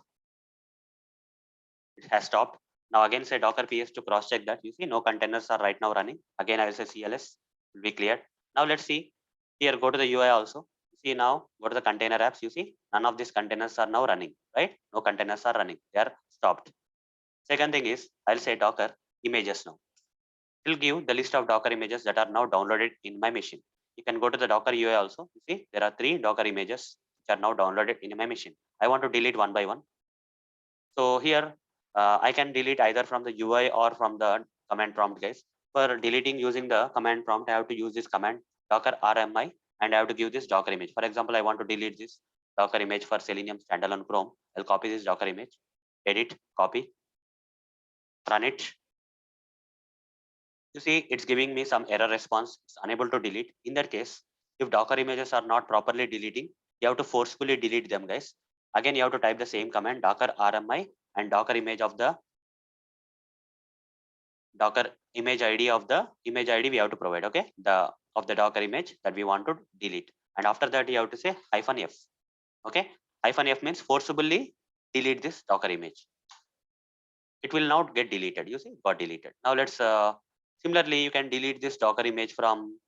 It has stopped. Now again say Docker PS to cross check that. You see no containers are right now running. Again I will say CLS will be cleared. Now let's see here, go to the UI also. See now, go to the container apps. You see none of these containers are now running, right? No containers are running. They are stopped. Second thing is I'll say Docker images now. It will give the list of Docker images that are now downloaded in my machine. You can go to the Docker UI also. You see there are 3 Docker images which are now downloaded in my machine. I want to delete one by one. So here I can delete either from the UI or from the command prompt, guys. For deleting using the command prompt, I have to use this command docker rmi and I have to give this Docker image. For example, I want to delete this Docker image for Selenium standalone Chrome. I'll copy this Docker image, edit, copy, run it. You see, it's giving me some error response. It's unable to delete. In that case, if Docker images are not properly deleting, you have to forcefully delete them, guys. Again, you have to type the same command docker rmi and Docker image of the Docker image ID of the image ID we have to provide. Okay, of the Docker image that we want to delete, and after that you have to say -f. Okay, -f means forcibly delete this Docker image. It will not get deleted. You see, got deleted. Now let's similarly you can delete this Docker image from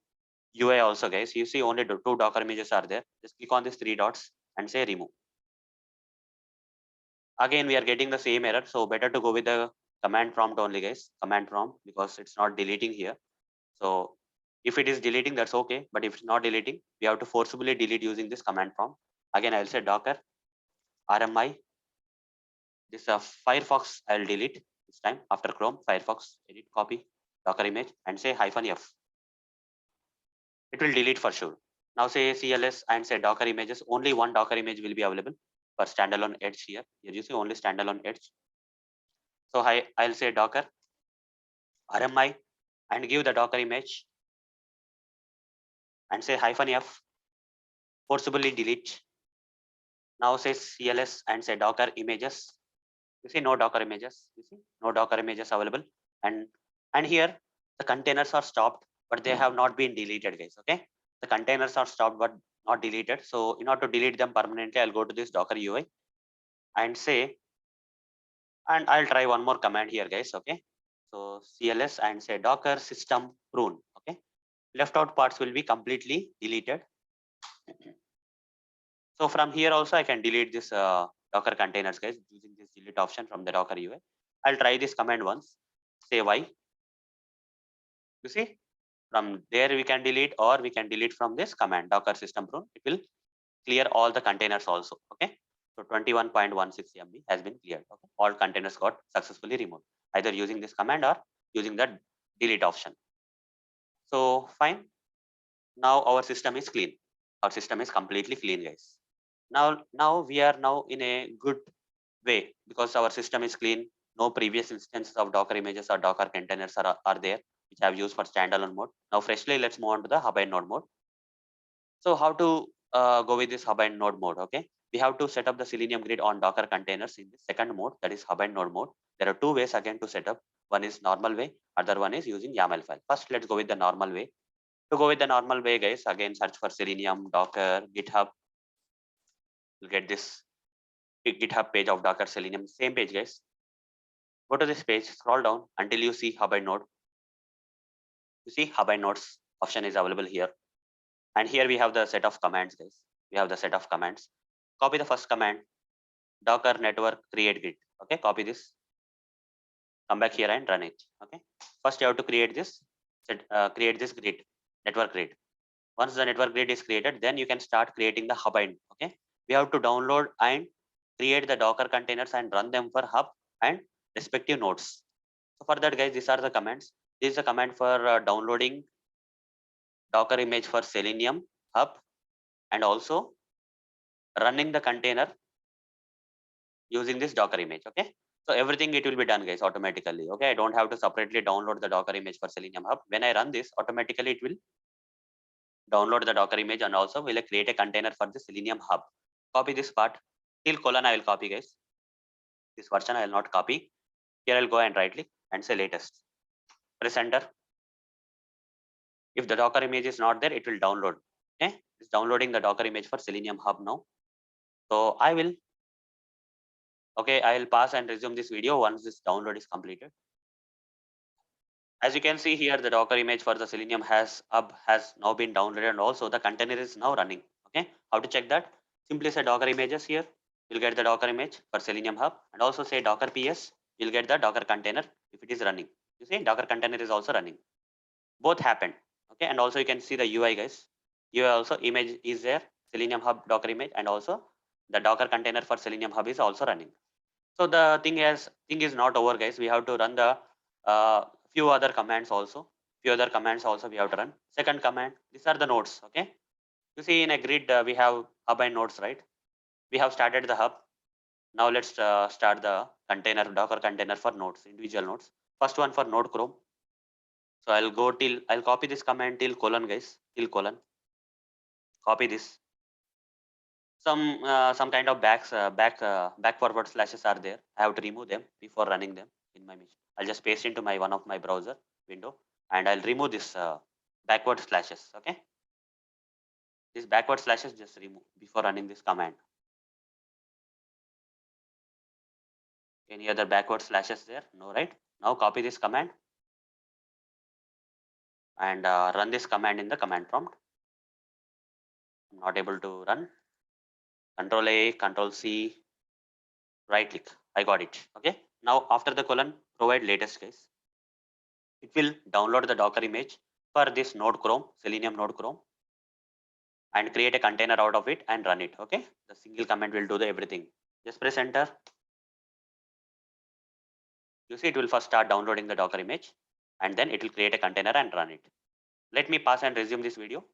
UI also, guys. You see only two Docker images are there. Just click on these three dots and say remove. Again we are getting the same error, so better to go with the command prompt only, guys. Command prompt, because it's not deleting here. So if it is deleting, that's okay, but if it's not deleting, we have to forcibly delete using this command prompt. Again I'll say docker rmi this Firefox. I'll delete this time. After Chrome, Firefox, edit, copy Docker image and say -f. It will delete for sure. Now say CLS and say Docker images. Only one Docker image will be available for standalone edge here. Here you see only standalone edge. So I'll say Docker RMI and give the Docker image and say -f. Forcibly delete. Now say CLS and say Docker images. You see no Docker images. You see no Docker images available. And here the containers are stopped, but they have not been deleted, guys. Okay, the containers are stopped but not deleted. So in order to delete them permanently, I'll go to this Docker UI and say, and I'll try one more command here, guys. Okay, so CLS and say Docker system prune. Okay, left out parts will be completely deleted. So from here also I can delete this Docker containers, guys, using this delete option from the Docker UI. I'll try this command once. Say y. You see, from there we can delete, or we can delete from this command docker system prune. It will clear all the containers also. Okay, so 21.16 MB has been cleared. Okay, all containers got successfully removed either using this command or using the delete option. So fine. Now our system is clean. Our system is completely clean, guys. Now we are now in a good way because our system is clean. No previous instances of Docker images or Docker containers are there, which I have used for standalone mode. Now freshly, let's move on to the hub and node mode. So how to go with this hub and node mode? Okay, we have to set up the Selenium grid on Docker containers in the second mode, that is hub and node mode. There are two ways again to set up. One is normal way, other one is using YAML file. First, let's go with the normal way. To go with the normal way, guys, again search for Selenium, Docker, GitHub. You'll get this GitHub page of Docker Selenium. Same page, guys. Go to this page, scroll down until you see hub and node. You see hub and nodes option is available here. And here we have the set of commands, guys. We have the set of commands. Copy the first command, Docker network create grid. Okay, copy this. Come back here and run it. Okay. First you have to create this, create this grid, network grid. Once the network grid is created, then you can start creating the hub and, okay. We have to download and create the Docker containers and run them for hub and respective nodes. So for that, guys, these are the commands. This is a command for downloading Docker image for Selenium hub and also running the container using this Docker image. Okay. So everything it will be done, guys, automatically. Okay. I don't have to separately download the Docker image for Selenium hub. When I run this, automatically it will download the Docker image and also will create a container for the Selenium hub. Copy this part till colon I will copy, guys. This version I will not copy. Here I'll go and right click and say latest. Press enter. If the Docker image is not there, it will download. Okay, it's downloading the Docker image for Selenium hub now. So I will, okay, I will pause and resume this video once this download is completed. As you can see here, the Docker image for the Selenium hub has now been downloaded and also the container is now running. Okay, how to check that? Simply say Docker images here. You'll get the Docker image for Selenium hub and also say Docker PS. You'll get the Docker container if it is running. You see, Docker container is also running. Both happened. Okay, and also you can see the UI, guys. UI also image is there, Selenium hub Docker image, and also the Docker container for Selenium hub is also running. So the thing is not over, guys. We have to run the few other commands also. We have to run. Second command, these are the nodes. Okay, you see in a grid we have hub and nodes, right? We have started the hub. Now let's start the container, Docker container for nodes, individual nodes. First one for node Chrome. So I'll copy this command till colon, guys, till colon. Copy this. Some kind of back forward slashes are there. I have to remove them before running them in my machine. I'll just paste into my one of my browser window, and I'll remove this backward slashes. Okay, these backward slashes just remove before running this command. Any other backward slashes there? No, right? Now copy this command and run this command in the command prompt. I'm not able to run. Control A, Control C, right click. I got it. Okay. Now after the colon, provide latest case. It will download the Docker image for this Node Chrome, Selenium Node Chrome, and create a container out of it and run it. Okay. The single command will do the everything. Just press enter. You see, it will first start downloading the Docker image, and then it will create a container and run it. Let me pause and resume this video.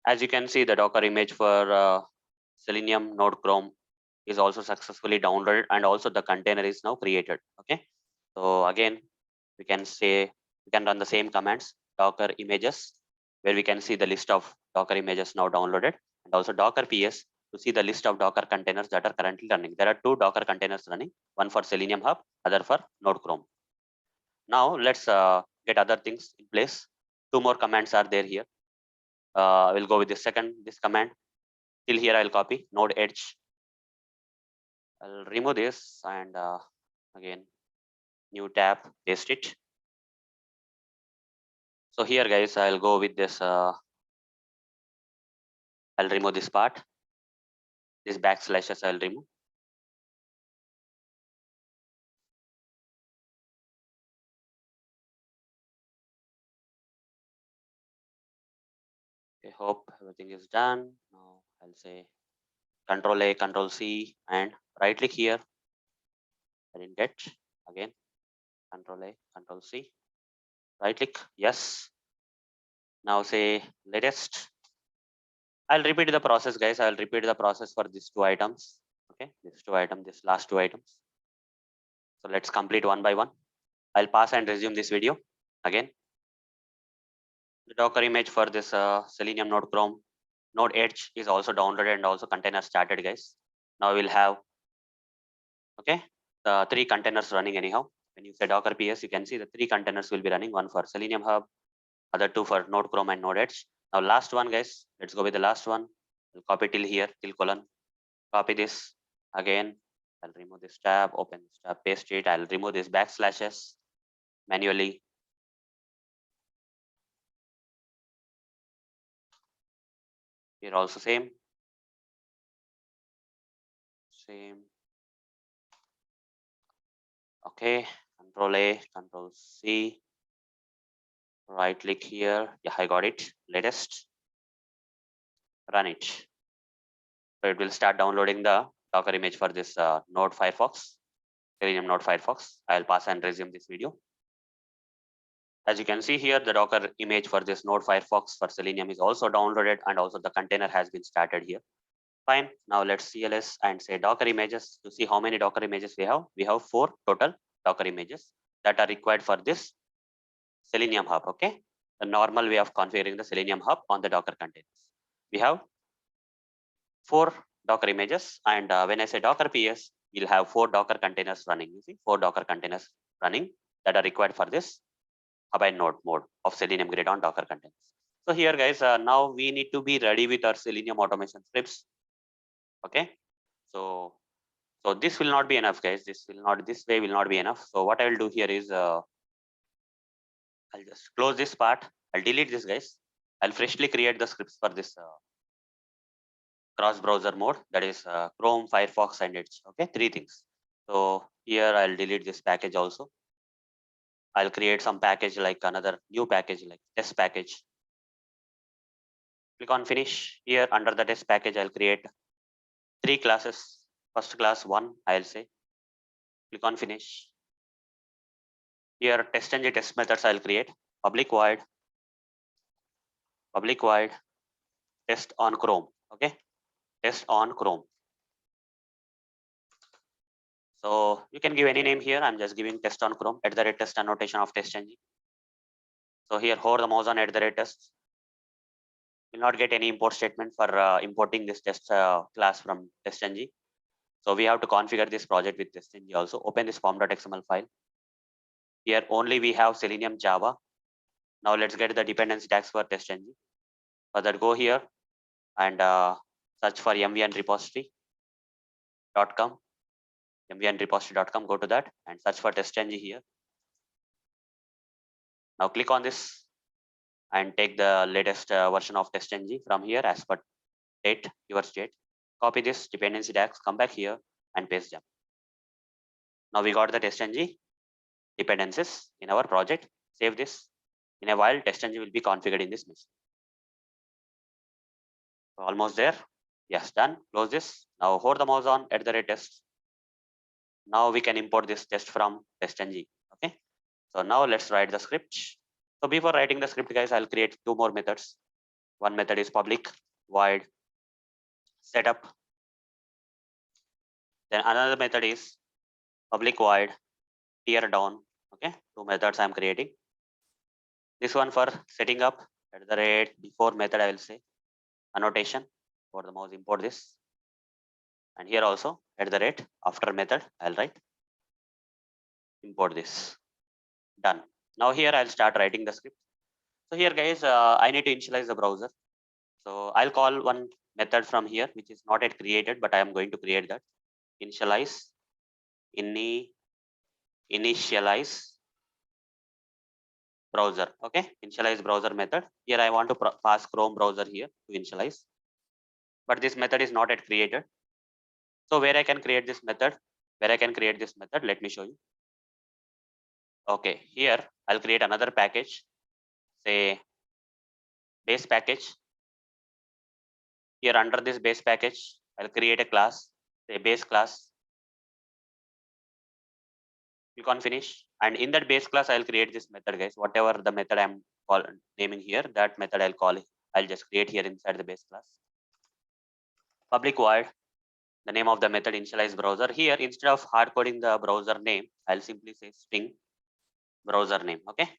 As you can see, the Docker image for Selenium Node Chrome is also successfully downloaded, and also the container is now created. Okay. So again, we can run the same commands, Docker images, where we can see the list of Docker images now downloaded, and also Docker PS to see the list of Docker containers that are currently running. There are 2 Docker containers running, one for Selenium Hub, other for Node Chrome. Now let's get other things in place. 2 more commands are there here. We'll go with this command. Till here I'll copy node edge. I'll remove this and again new tab, paste it. So here guys, I'll go with this. I'll remove this part. This backslashes I'll remove. I hope everything is done. Now I'll say Control A, Control C, and right click here. I didn't get. Again, Control A, Control C. Right click. Yes. Now say latest. I'll repeat the process, guys. I'll repeat the process for these 2 items. Okay, these 2 items, this last 2 items. So let's complete one by one. I'll pause and resume this video again. The Docker image for this Selenium Node Chrome Node Edge is also downloaded, and also container started, guys. Now we'll have the 3 containers running anyhow. When you say Docker PS, you can see the 3 containers will be running, one for Selenium Hub, other 2 for Node Chrome and Node Edge. Now last one, guys. Let's go with the last one. We'll copy till here, till colon. Copy this again. I'll remove this tab, open this tab, paste it. I'll remove this backslashes manually. Here also same. Okay, Control A, Control C. Right click here. Yeah, I got it. Latest. Run it. So it will start downloading the Docker image for this Node Firefox, Selenium Node Firefox. I'll pause and resume this video. As you can see here, the Docker image for this Node Firefox for Selenium is also downloaded, and also the container has been started here. Fine. Now let's CLS and say Docker images to see how many Docker images we have. We have 4 total Docker images that are required for this Selenium Hub. Okay. The normal way of configuring the Selenium Hub on the Docker containers. We have 4 Docker images, and when I say Docker PS, we'll have 4 Docker containers running. You see, 4 Docker containers running that are required for this hub and node mode of Selenium Grid on Docker containers. So here, guys, now we need to be ready with our Selenium automation scripts. Okay, so this will not be enough, guys. This way will not be enough. So what I will do here is I'll just close this part. I'll delete this, guys. I'll freshly create the scripts for this cross browser mode, that is Chrome, Firefox, and Edge. Okay, 3 things. So here I'll delete this package also. I'll create some package like another new package like test package. Click on finish. Here under the test package, I'll create 3 classes. First class 1, I'll say. Click on finish. Here test-ng test methods I'll create. Public void test on Chrome. Okay, test on Chrome. So you can give any name here. I'm just giving test on Chrome at the rate test annotation of test-ng. So here hover the mouse on at the rate test. Will not get any import statement for importing this test class from test-ng. So we have to configure this project with TestNG also. Open this form.xml file. Here only we have Selenium Java. Now let's get the dependency tags for TestNG. For that, go here and search for mvnrepository.com. mvnrepository.com, go to that and search for TestNG here. Now click on this and take the latest version of TestNG from here as per date, your state. Copy this dependency tags, come back here and paste them. Now we got the TestNG dependencies in our project. Save this. In a while, TestNG will be configured in this machine. Almost there. Yes, done. Close this. Now hold the mouse on @test. Now we can import this test from TestNG. Okay. So now let's write the script. So before writing the script, guys, I'll create two more methods. One method is public void setup. Then another method is public void tear down. Okay, two methods I'm creating. This one for setting up before method, I will say annotation for the mouse, import this. And here also after method, I'll write import this. Done. Now here I'll start writing the script. So here, guys, I need to initialize the browser. So I'll call one method from here, which is not yet created, but I am going to create that. Initialize browser. Okay, initialize browser method. Here I want to pass Chrome browser here to initialize, but this method is not yet created. So where I can create this method? Let me show you. Okay, here I'll create another package, say base package. Here under this base package, I'll create a class, say base class. Click on finish, and in that base class, I'll create this method, guys. Whatever the method I'm naming here, that method I'll call it. I'll just create here inside the base class. Public void, the name of the method initialize browser. Here, instead of hard coding the browser name, I'll simply say string browser name. Okay.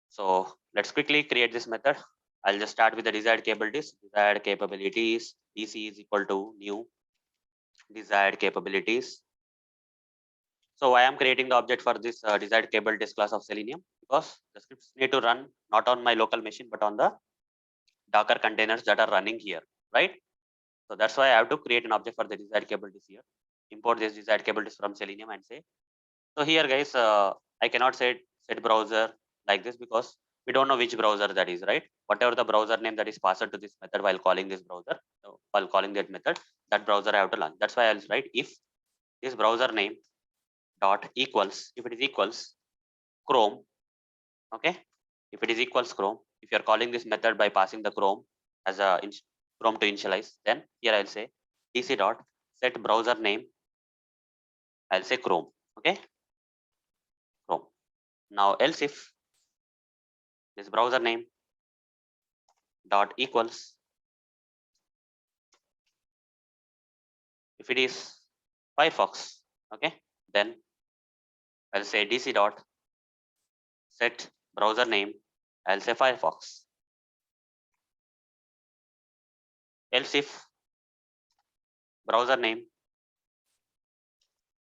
So let's quickly create this method. I'll just start with the desired capabilities. Desired capabilities, DC is equal to new desired capabilities. So why I'm creating the object for this desired capabilities class of Selenium? Because the scripts need to run not on my local machine, but on the Docker containers that are running here, right? So that's why I have to create an object for the desired capabilities here. Import this desired capabilities from Selenium and say. So here, guys, I cannot say set browser like this because we don't know which browser that is, right? Whatever the browser name that is passed to this method while calling this browser, while calling that method, that browser I have to launch. That's why I'll write if this browser name dot equals, if it is equals Chrome, okay? If it is equals Chrome, if you're calling this method by passing the Chrome as a Chrome to initialize, then here I'll say dc dot set browser name, I'll say Chrome, okay? Chrome. Now else if this browser name dot equals, if it is Firefox, okay, then I'll say dc dot set browser name, I'll say Firefox. Else if browser name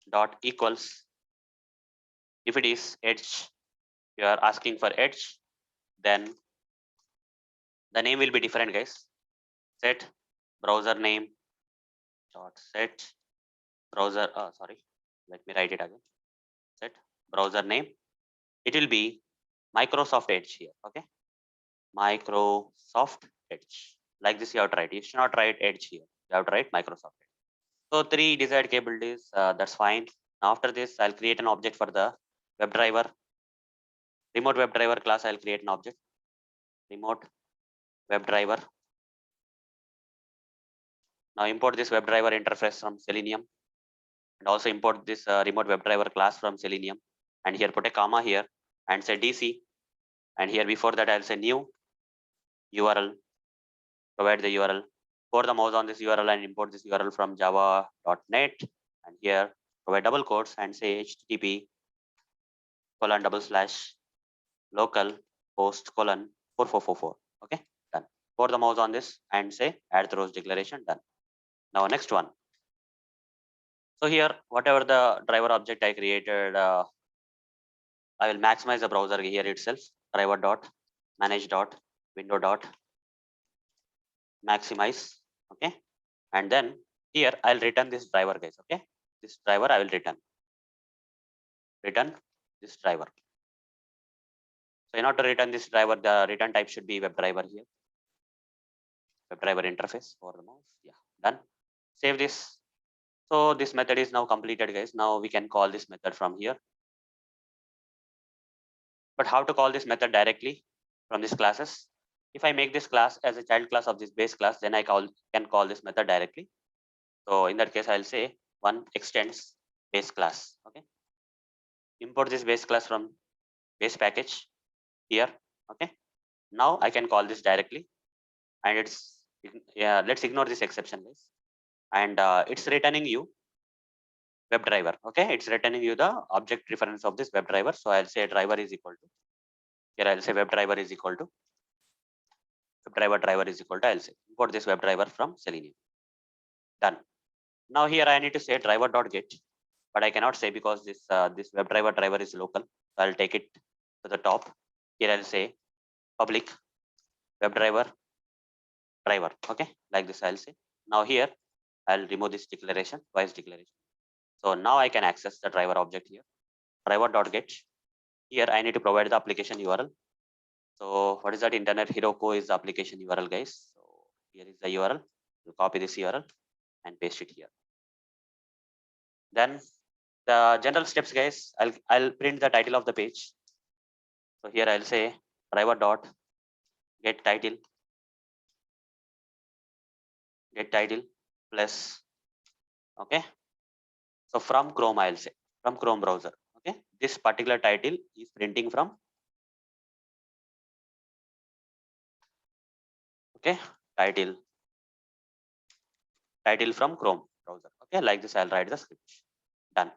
dot equals, if it is Edge, you are asking for Edge, then the name will be different, guys. Set browser name dot set browser, sorry, let me write it again. Set browser name, it will be Microsoft Edge here, okay? Microsoft Edge. Like this you have to write. You should not write Edge here. You have to write Microsoft Edge. So 3 desired capabilities, that's fine. Now after this, I'll create an object for the WebDriver. Remote WebDriver class, I'll create an object. Remote WebDriver. Now import this WebDriver interface from Selenium. And also import this remote WebDriver class from Selenium. And here put a comma here and say DC. And here before that, I'll say new URL. Provide the URL. Pour the mouse on this URL and import this URL from java.net. And here provide double quotes and say http:// local host : 4444. Okay, done. Hover the mouse on this and say add throws declaration, done. Now next one. So here, whatever the driver object I created, I will maximize the browser here itself. Driver dot manage dot window dot maximize. Okay, and then here I'll return this driver, guys. Okay, this driver I will return this driver. So in order to return this driver, the return type should be WebDriver here. WebDriver interface for the mouse. Yeah, done. Save this. So this method is now completed, guys. Now we can call this method from here. But how to call this method directly from these classes? If I make this class as a child class of this base class, then I can call this method directly. So in that case, I'll say one extends base class. Okay. Import this base class from base package here. Okay. Now I can call this directly, and it's, yeah, let's ignore this exception, guys. And it's returning you WebDriver. Okay, it's returning you the object reference of this WebDriver. So I'll say driver is equal to, here I'll say WebDriver is equal to WebDriver is equal to, I'll say import this WebDriver from Selenium. Done. Now here I need to say driver.get, but I cannot say because this WebDriver driver is local. So I'll take it to the top. Here I'll say public WebDriver driver. Okay, like this I'll say. Now here I'll remove this declaration, twice declaration. So now I can access the driver object here. Driver.get. Here I need to provide the application URL. So what is that? Internet Hero Co is the application URL, guys. So here is the URL. You copy this URL and paste it here. Then the general steps, guys. I'll print the title of the page. So here I'll say driver dot get title plus, okay. So from Chrome, I'll say from Chrome browser. Okay, this particular title is printing from, okay, title from Chrome browser. Okay, like this I'll write the script. Done.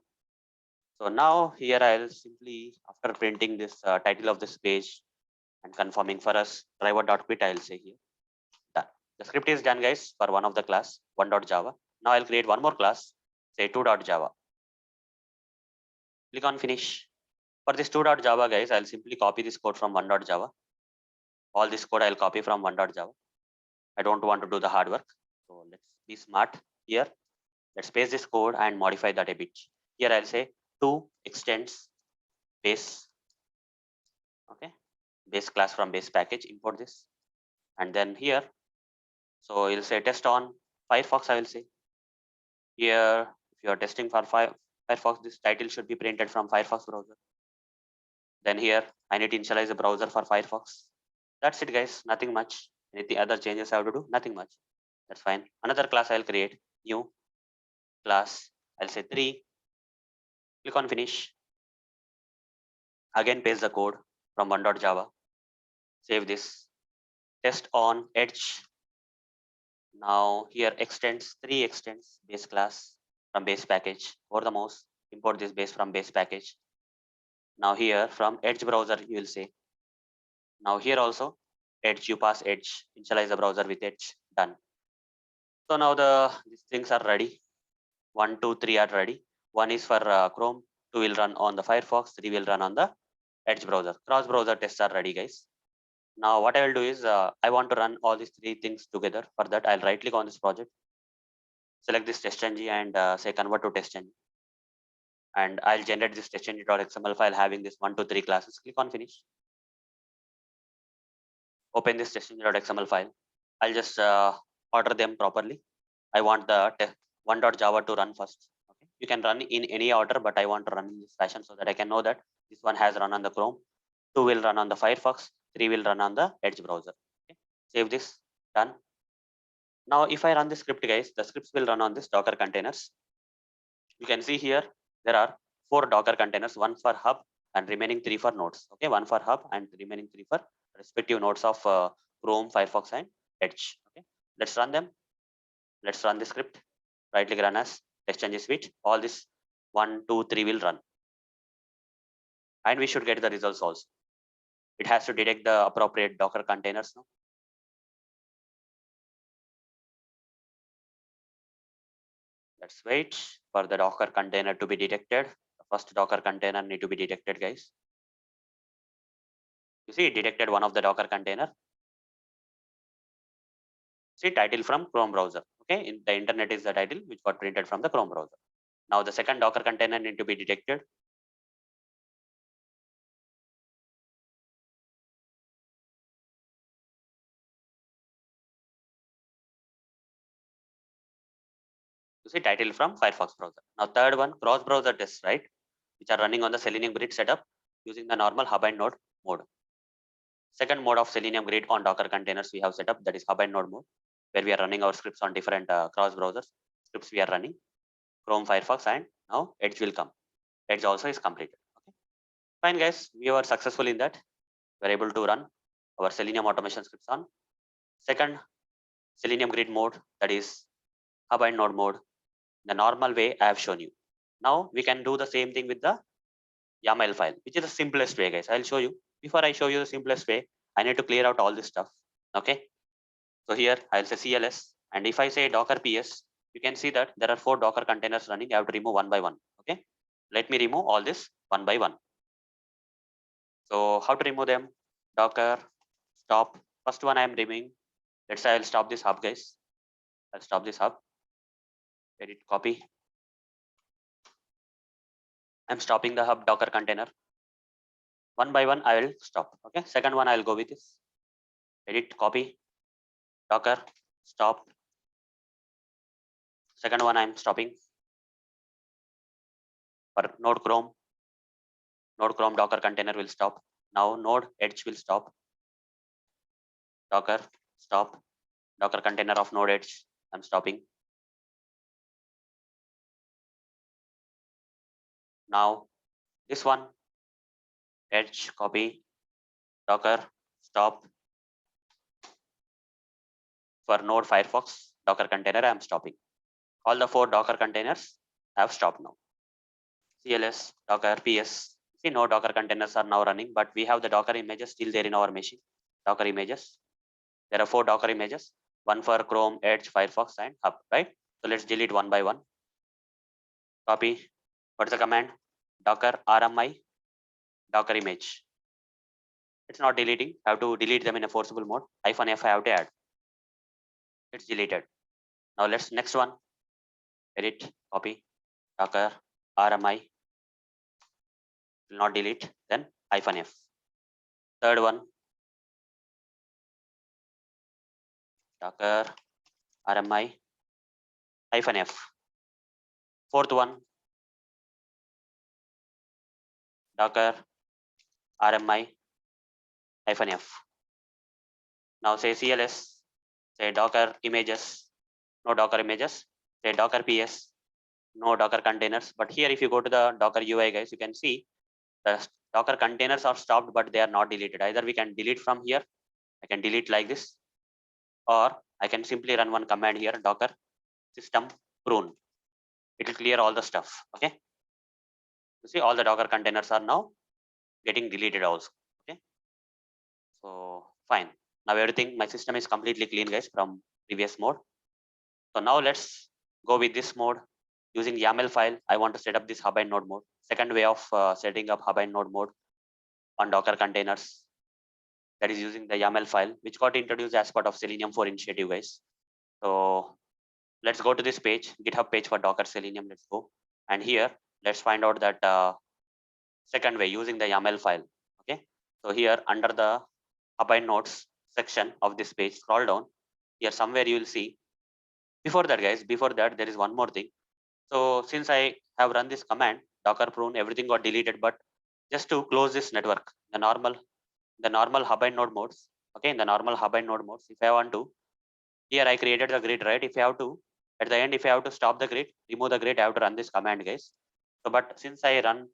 So now here I'll simply, after printing this title of this page and confirming for us driver.quit, I'll say here done. The script is done, guys, for one of the class 1.java. Now I'll create one more class, say 2.java. Click on finish. For this 2.java, guys, I'll simply copy this code from 1.java. All this code I'll copy from 1.java. I don't want to do the hard work. So let's be smart here. Let's paste this code and modify that a bit. Here I'll say 2 extends base. Okay, base class from base package, import this. And then here, so you'll say test on Firefox, I will say. Here, if you are testing for Firefox, this title should be printed from Firefox browser. Then here, I need to initialize the browser for Firefox. That's it, guys. Nothing much. Anything other changes I have to do? Nothing much. That's fine. Another class I'll create. New class. I'll say 3. Click on finish. Again, paste the code from 1.java. Save this. Test on Edge. Now here extends 3 extends base class from base package. Over the mouse, import this base from base package. Now here from Edge browser, you will say. Now here also Edge, you pass Edge, initialize the browser with Edge. Done. So now these things are ready. 1, 2, 3 are ready. 1 is for Chrome, 2 will run on the Firefox, 3 will run on the Edge browser. Cross browser tests are ready, guys. Now what I will do is I want to run all these 3 things together. For that, I'll right click on this project, select this testng and say convert to testng. And I'll generate this testng.xml file having this 1, 2, 3 classes. Click on finish. Open this testng.xml file. I'll just order them properly. I want the 1.java to run first. Okay, you can run in any order, but I want to run in this fashion so that I can know that this one has run on the Chrome, 2 will run on the Firefox, 3 will run on the Edge browser. Okay, save this. Done. Now if I run the script, guys, the scripts will run on this Docker containers. You can see here there are 4 Docker containers, 1 for hub and remaining 3 for nodes. Okay, 1 for hub and remaining 3 for respective nodes of Chrome, Firefox, and Edge. Okay, let's run them. Let's run the script. Right click, run as testng suite. All this 1, 2, 3 will run, and we should get the results also. It has to detect the appropriate Docker containers now. Let's wait for the Docker container to be detected. The first Docker container need to be detected, guys. You see, it detected one of the Docker container. See, title from Chrome browser. Okay, in the internet is the title which got printed from the Chrome browser. Now the second Docker container need to be detected. You see, title from Firefox browser. Now third one, cross browser tests, right, which are running on the Selenium Grid setup using the normal hub and node mode. Second mode of Selenium Grid on Docker containers we have set up, that is hub and node mode, where we are running our scripts on different cross browsers. Scripts we are running Chrome, Firefox, and now Edge will come. Edge also is completed. Okay. Fine, guys, we were successful in that. We are able to run our Selenium automation scripts on second Selenium Grid mode, that is hub and node mode, the normal way I have shown you. Now we can do the same thing with the YAML file, which is the simplest way, guys. I'll show you. Before I show you the simplest way, I need to clear out all this stuff. Okay. So here I'll say CLS, and if I say Docker PS, you can see that there are 4 Docker containers running. I have to remove one by one. Okay. Let me remove all this one by one. So how to remove them? Docker stop. First one I am removing. Let's say I'll stop this hub, guys. I'll stop this hub. Edit, copy. I'm stopping the hub Docker container. One by one I will stop. Okay. Second one I'll go with this. Edit, copy. Docker stop. Second one I'm stopping for node Chrome. Node Chrome Docker container will stop. Now node Edge will stop. Docker stop. Docker container of node Edge I'm stopping. Now this one Edge, copy. Docker stop. For node Firefox Docker container I'm stopping. All the 4 Docker containers have stopped now. CLS, Docker, PS. See, no Docker containers are now running, but we have the Docker images still there in our machine. Docker images. There are 4 Docker images, one for Chrome, Edge, Firefox, and Hub, right? So let's delete one by one. Copy. What's the command? Docker RMI, Docker image. It's not deleting. I have to delete them in a forcible mode. -F I have to add. It's deleted. Now let's next one. Edit, copy, Docker RMI. Will not delete. Then -F. Third one. Docker RMI -F. Fourth one, Docker RMI -F. Now say CLS, say Docker images, no Docker images, say Docker PS, no Docker containers. But here, if you go to the Docker UI, guys, you can see the Docker containers are stopped, but they are not deleted. Either we can delete from here, I can delete like this, or I can simply run one command here, Docker system prune. It will clear all the stuff. Okay. You see, all the Docker containers are now getting deleted also. Okay. So fine. Now everything, my system is completely clean, guys, from previous mode. So now let's go with this mode using YAML file. I want to set up this hub and node mode. Second way of setting up hub and node mode on Docker containers, that is using the YAML file, which got introduced as part of Selenium 4 initiative, guys. So let's go to this page, GitHub page for Docker Selenium. Let's go. And here, let's find out that second way using the YAML file. Okay. So here under the hub and nodes section of this page, scroll down. Here somewhere you will see. Before that, guys, before that, there is one more thing. So since I have run this command, Docker prune, everything got deleted. But just to close this network, the normal hub and node modes. Okay, in the normal hub and node modes, if I want to, here I created the grid, right? If I have to, at the end, if I have to stop the grid, remove the grid, I have to run this command, guys. So, but since I run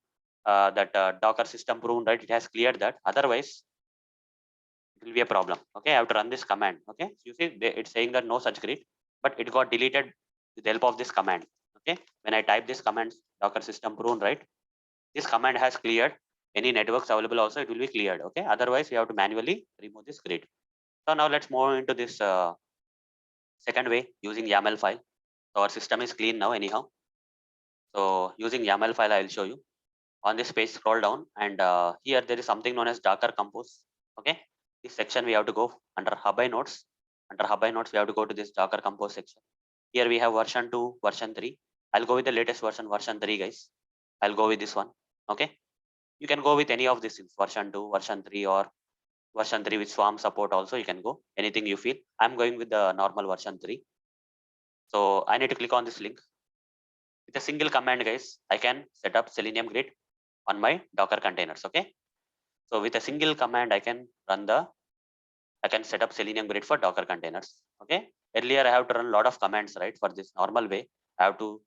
that Docker system prune, right, it has cleared that. Otherwise, it will be a problem. Okay, I have to run this command. Okay, so you see, it's saying that no such grid, but it got deleted with the help of this command. Okay, when I type this command, Docker system prune, right, this command has cleared any networks available. Also, it will be cleared. Okay, otherwise, you have to manually remove this grid. So now let's move into this second way using YAML file. So our system is clean now anyhow. So using YAML file, I will show you. On this page, scroll down, and here there is something known as Docker Compose. Okay, this section we have to go under Hub by Nodes. Under Hub by Nodes, we have to go to this Docker Compose section. Here we have version 2, version 3. I'll go with the latest version, version 3, guys. I'll go with this one. Okay, you can go with any of these things, version 2, version 3, or version 3 with Swarm support also. You can go anything you feel. I'm going with the normal version 3. So I need to click on this link. With a single command, guys, I can set up Selenium Grid on my Docker containers. Okay, so with a single command, I can set up Selenium Grid for Docker containers. Okay, earlier I have to run a lot of commands, right? For this normal way, I have to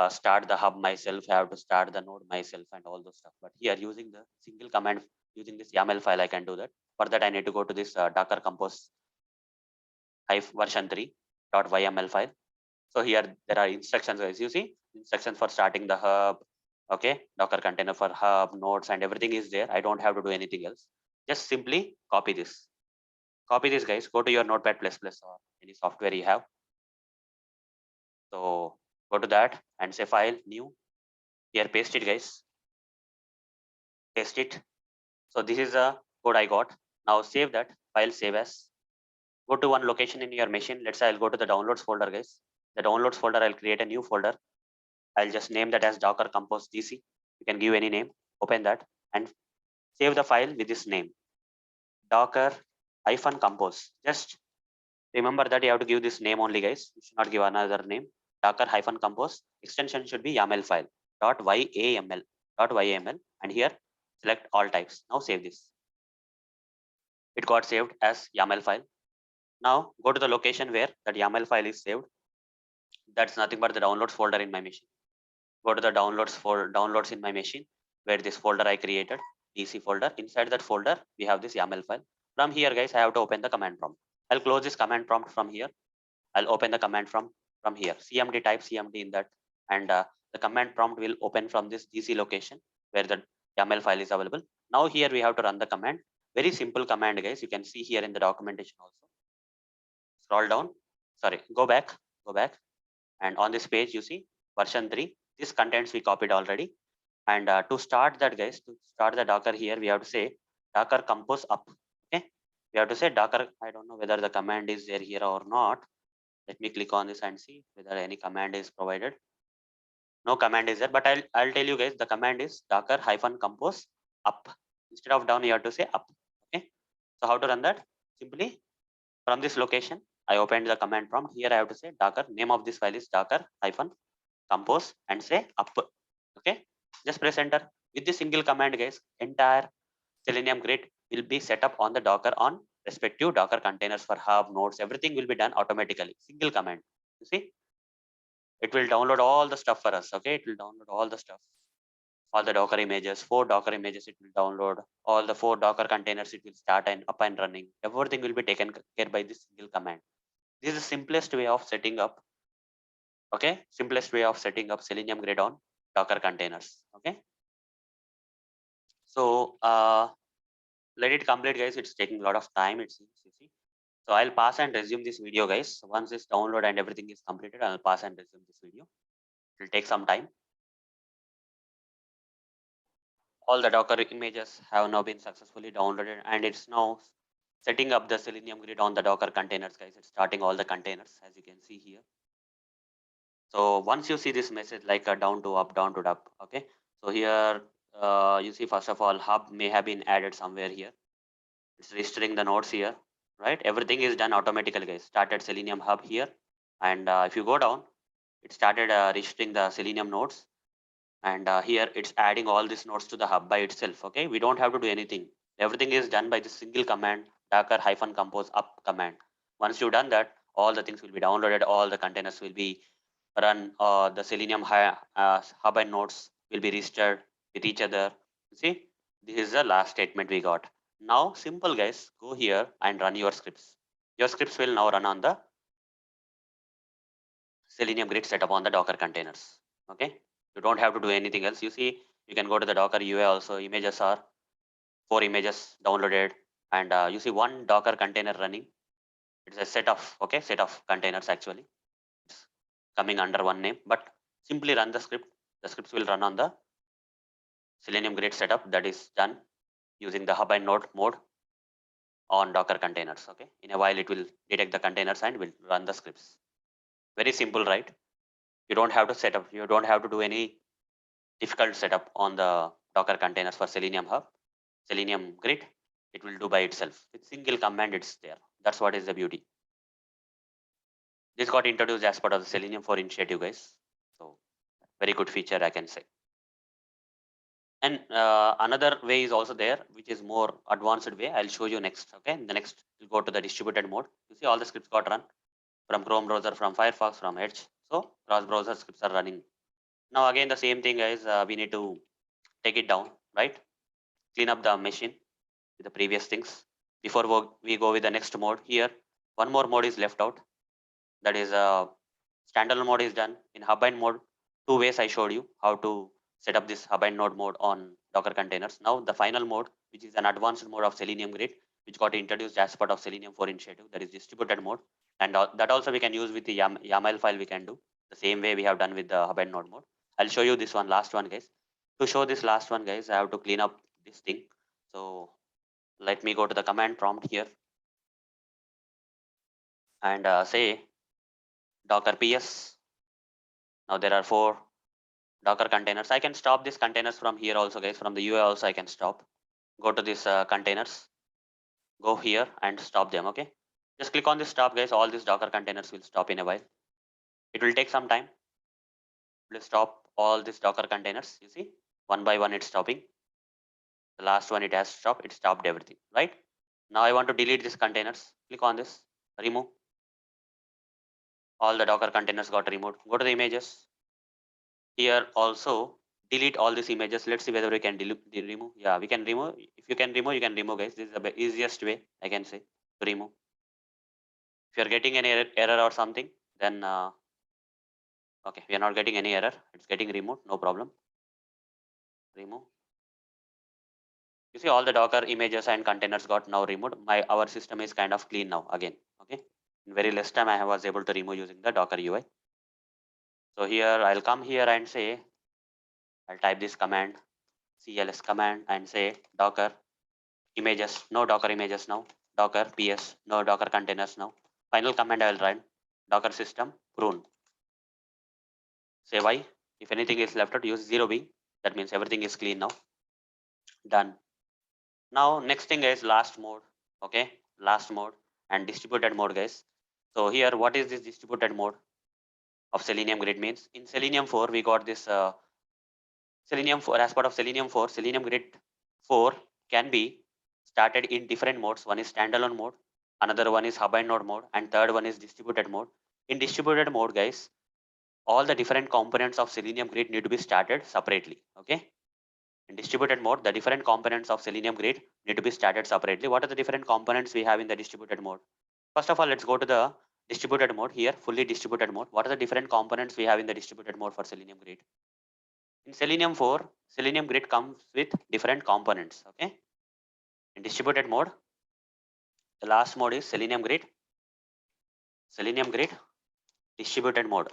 start the hub myself, I have to start the node myself, and all those stuff. But here, using the single command, using this YAML file, I can do that. For that, I need to go to this Docker Compose version 3.yml file. So here there are instructions, guys. You see instructions for starting the hub. Okay, Docker container for hub, nodes, and everything is there. I don't have to do anything else. Just simply copy this. Copy this, guys. Go to your Notepad++ or any software you have. So go to that and say file, new. Here, paste it, guys. Paste it. So this is the code I got. Now save that file, save as. Go to one location in your machine. Let's say I'll go to the downloads folder, guys. The downloads folder, I'll create a new folder. I'll just name that as Docker Compose DC. You can give any name. Open that and save the file with this name, Docker-compose. Just remember that you have to give this name only, guys. You should not give another name. Docker-compose. Extension should be YAML file. .yaml. .yaml. And here select all types. Now save this. It got saved as YAML file. Now go to the location where that YAML file is saved. That's nothing but the downloads folder in my machine. Go to the downloads in my machine, where this folder I created, DC folder. Inside that folder, we have this YAML file. From here, guys, I have to open the command prompt. I'll close this command prompt from here. I'll open the command from here. CMD, type CMD in that, and the command prompt will open from this DC location where the YAML file is available. Now here we have to run the command. Very simple command, guys. You can see here in the documentation also. Scroll down. Sorry, go back. And on this page, you see version 3. This contents we copied already. And to start that, guys, to start the Docker here, we have to say Docker Compose up. Okay, we have to say Docker. I don't know whether the command is there here or not. Let me click on this and see whether any command is provided. No command is there, but I'll tell you, guys, the command is Docker-compose up. Instead of down, you have to say up. Okay, so how to run that? Simply from this location, I opened the command prompt. Here I have to say Docker. Name of this file is Docker-compose and say up. Okay, just press enter. With this single command, guys, entire Selenium Grid will be set up on the Docker on respective Docker containers for hub, nodes. Everything will be done automatically. Single command. You see, it will download all the stuff for us. Okay, it will download all the stuff, all the Docker images, 4 Docker images. It will download all the 4 Docker containers. It will start and up and running. Everything will be taken care by this single command. This is the simplest way of setting up. Okay, simplest way of setting up Selenium Grid on Docker containers. Okay, so let it complete, guys. It's taking a lot of time, it seems. You see, so I'll pass and resume this video, guys. Once this download and everything is completed, I'll pass and resume this video. It will take some time. All the Docker images have now been successfully downloaded, and it's now setting up the Selenium Grid on the Docker containers, guys. It's starting all the containers, as you can see here. So once you see this message like down to up, okay. So here you see, first of all, hub may have been added somewhere here. It's registering the nodes here, right? Everything is done automatically, guys. Started Selenium hub here, and if you go down, it started registering the Selenium nodes, and here it's adding all these nodes to the hub by itself. Okay, we don't have to do anything. Everything is done by this single command, Docker-compose up command. Once you've done that, all the things will be downloaded, all the containers will be run, the Selenium hub and nodes will be registered with each other. You see, this is the last statement we got. Now, simple, guys, go here and run your scripts. Your scripts will now run on the Selenium Grid setup on the Docker containers. Okay, you don't have to do anything else. You see, you can go to the Docker UI also. Images are 4 images downloaded, and you see one Docker container running. It's a set of containers actually. It's coming under one name, but simply run the script. The scripts will run on the Selenium Grid setup that is done using the hub and node mode on Docker containers. Okay, in a while it will detect the containers and will run the scripts. Very simple, right? You don't have to set up, you don't have to do any difficult setup on the Docker containers for Selenium Hub, Selenium Grid. It will do by itself with single command. It's there. That's what is the beauty. This got introduced as part of the Selenium 4 initiative, guys. So very good feature, I can say. And another way is also there, which is more advanced way. I'll show you next. Okay, the next we'll go to the distributed mode. You see all the scripts got run from Chrome browser, from Firefox, from Edge. So cross browser scripts are running. Now again the same thing, guys. We need to take it down, right? Clean up the machine with the previous things before we go with the next mode. Here one more mode is left out. That is standalone mode is done. In hub and mode, two ways I showed you how to set up this hub and node mode on Docker containers. Now the final mode, which is an advanced mode of Selenium Grid, which got introduced as part of Selenium 4 initiative, that is distributed mode. And that also we can use with the YAML file. We can do the same way we have done with the hub and node mode. I'll show you this one, last one, guys. To show this last one, guys, I have to clean up this thing. So let me go to the command prompt here and say docker ps. Now there are 4 Docker containers. I can stop these containers from here also, guys. From the UI also I can stop. Go to this containers. Go here and stop them. Okay. Just click on this stop, guys. All these Docker containers will stop in a while. It will take some time. We'll stop all these Docker containers. You see, one by one it's stopping. The last one it has stopped. It stopped everything, right? Now I want to delete these containers. Click on this. Remove. All the Docker containers got removed. Go to the images. Here also delete all these images. Let's see whether we can remove. Yeah, we can remove. If you can remove, you can remove, guys. This is the easiest way I can say to remove. If you're getting any error or something, then okay, we are not getting any error. It's getting removed. No problem. Remove. You see all the Docker images and containers got now removed. Our system is kind of clean now again. Okay. In very less time I was able to remove using the Docker UI. So here I'll come here and say, I'll type this command, cls command, and say docker images, no Docker images now, docker ps, no Docker containers now. Final command I will run, docker system prune. Say why, if anything is left out, use 0b. That means everything is clean now. Done. Now next thing is last mode. Okay, last mode and distributed mode, guys. So here, what is this distributed mode of Selenium Grid means? In Selenium 4, we got this Selenium 4, as part of Selenium 4, Selenium Grid 4 can be started in different modes. One is standalone mode, another one is hub and node mode, and third one is distributed mode. In distributed mode, guys, all the different components of Selenium Grid need to be started separately. Okay. In distributed mode, the different components of Selenium Grid need to be started separately. What are the different components we have in the distributed mode? First of all, let's go to the distributed mode here, fully distributed mode. What are the different components we have in the distributed mode for Selenium Grid? In Selenium 4, Selenium Grid comes with different components. Okay. In distributed mode, the last mode is Selenium Grid distributed mode.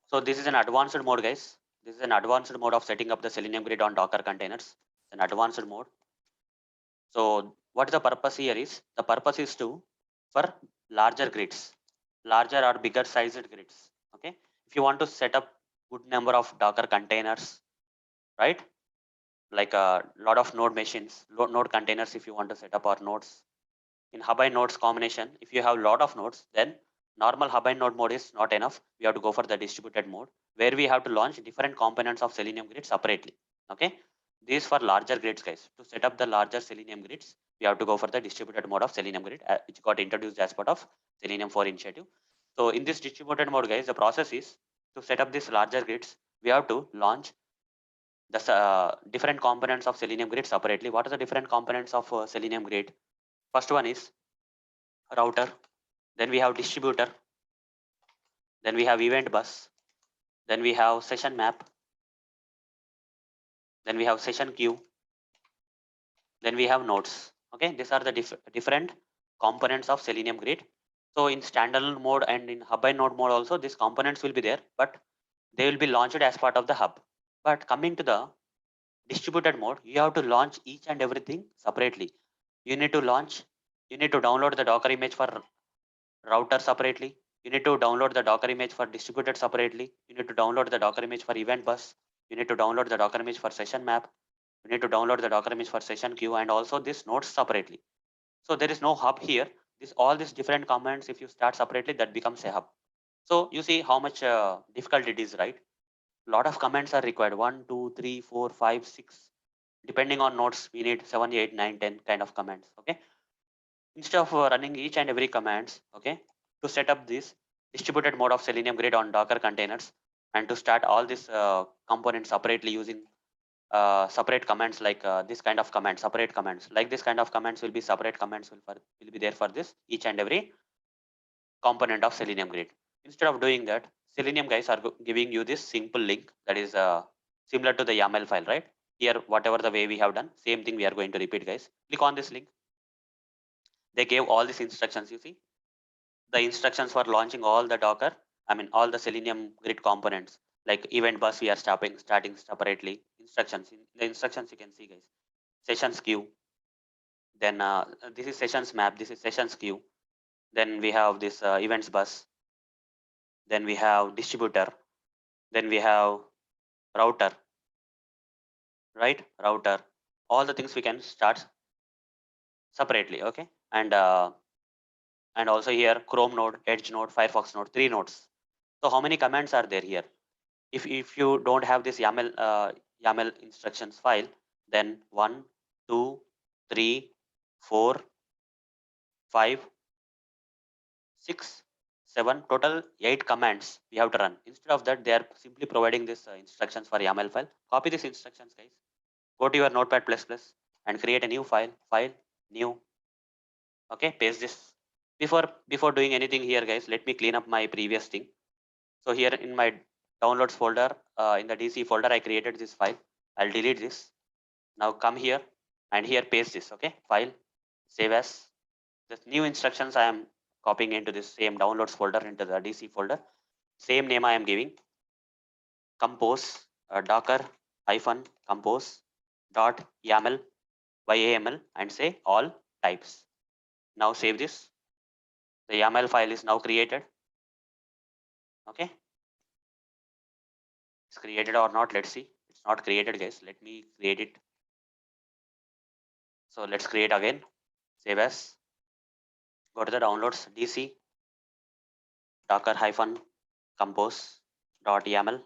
So this is an advanced mode, guys. This is an advanced mode of setting up the Selenium Grid on Docker containers. It's an advanced mode. So what the purpose here is? The purpose is for larger grids, larger or bigger sized grids. Okay. If you want to set up good number of Docker containers, right? Like a lot of node machines, node containers, if you want to set up, or nodes. In hub and nodes combination, if you have a lot of nodes, then normal hub and node mode is not enough. We have to go for the distributed mode, where we have to launch different components of Selenium Grid separately. Okay. This for larger grids, guys. To set up the larger Selenium grids, we have to go for the distributed mode of Selenium Grid, which got introduced as part of Selenium 4 initiative. So in this distributed mode, guys, the process is to set up these larger grids, we have to launch the different components of Selenium Grid separately. What are the different components of Selenium Grid? First one is router, then we have distributor, then we have event bus, then we have session map, then we have session queue, then we have nodes. Okay, these are the different components of Selenium Grid. So in standalone mode and in hub by node mode also, these components will be there, but they will be launched as part of the hub. But coming to the distributed mode, you have to launch each and everything separately. You need to launch, you need to download the Docker image for router separately. You need to download the Docker image for distributed separately. You need to download the Docker image for event bus. You need to download the Docker image for session map. You need to download the Docker image for session queue and also this nodes separately. So there is no hub here. This all these different commands, if you start separately, that becomes a hub. So you see how much difficult it is, right? Lot of commands are required. 1, 2, 3, 4, 5, 6. Depending on nodes, we need 7, 8, 9, 10 kind of commands. Okay. Instead of running each and every commands, okay, to set up this distributed mode of Selenium Grid on Docker containers and to start all these components separately using separate commands like this kind of commands, separate commands. Like this kind of commands will be separate commands will be there for this each and every component of Selenium Grid. Instead of doing that, Selenium guys are giving you this simple link that is similar to the YAML file, right? Here, whatever the way we have done, same thing we are going to repeat, guys. Click on this link. They gave all these instructions, you see. The instructions for launching all the Docker, all the Selenium Grid components, like event bus, we are starting separately. Instructions, in the instructions you can see, guys. Sessions queue, then this is sessions map, this is sessions queue. Then we have this events bus, then we have distributor, then we have router, right? Router, all the things we can start separately, okay? And also here Chrome node, Edge node, Firefox node, 3 nodes. So how many commands are there here? If you don't have this YAML instructions file, then 1, 2, 3, 4, 5, 6, 7, total 8 commands we have to run. Instead of that, they are simply providing this instructions for YAML file. Copy these instructions, guys. Go to your Notepad++ and create a new file, new. Okay, paste this. Before doing anything here, guys, let me clean up my previous thing. So here in my downloads folder, in the DC folder, I created this file. I'll delete this. Now come here and here paste this. Okay, file, save as. The new instructions I am copying into this same downloads folder into the DC folder. Same name I am giving. Compose docker hyphen compose dot YAML YAML and say all types. Now save this. The YAML file is now created. Okay, it's created or not. Let's see. It's not created, guys. Let me create it. So let's create again. Save as. Go to the downloads DC docker hyphen compose dot YAML.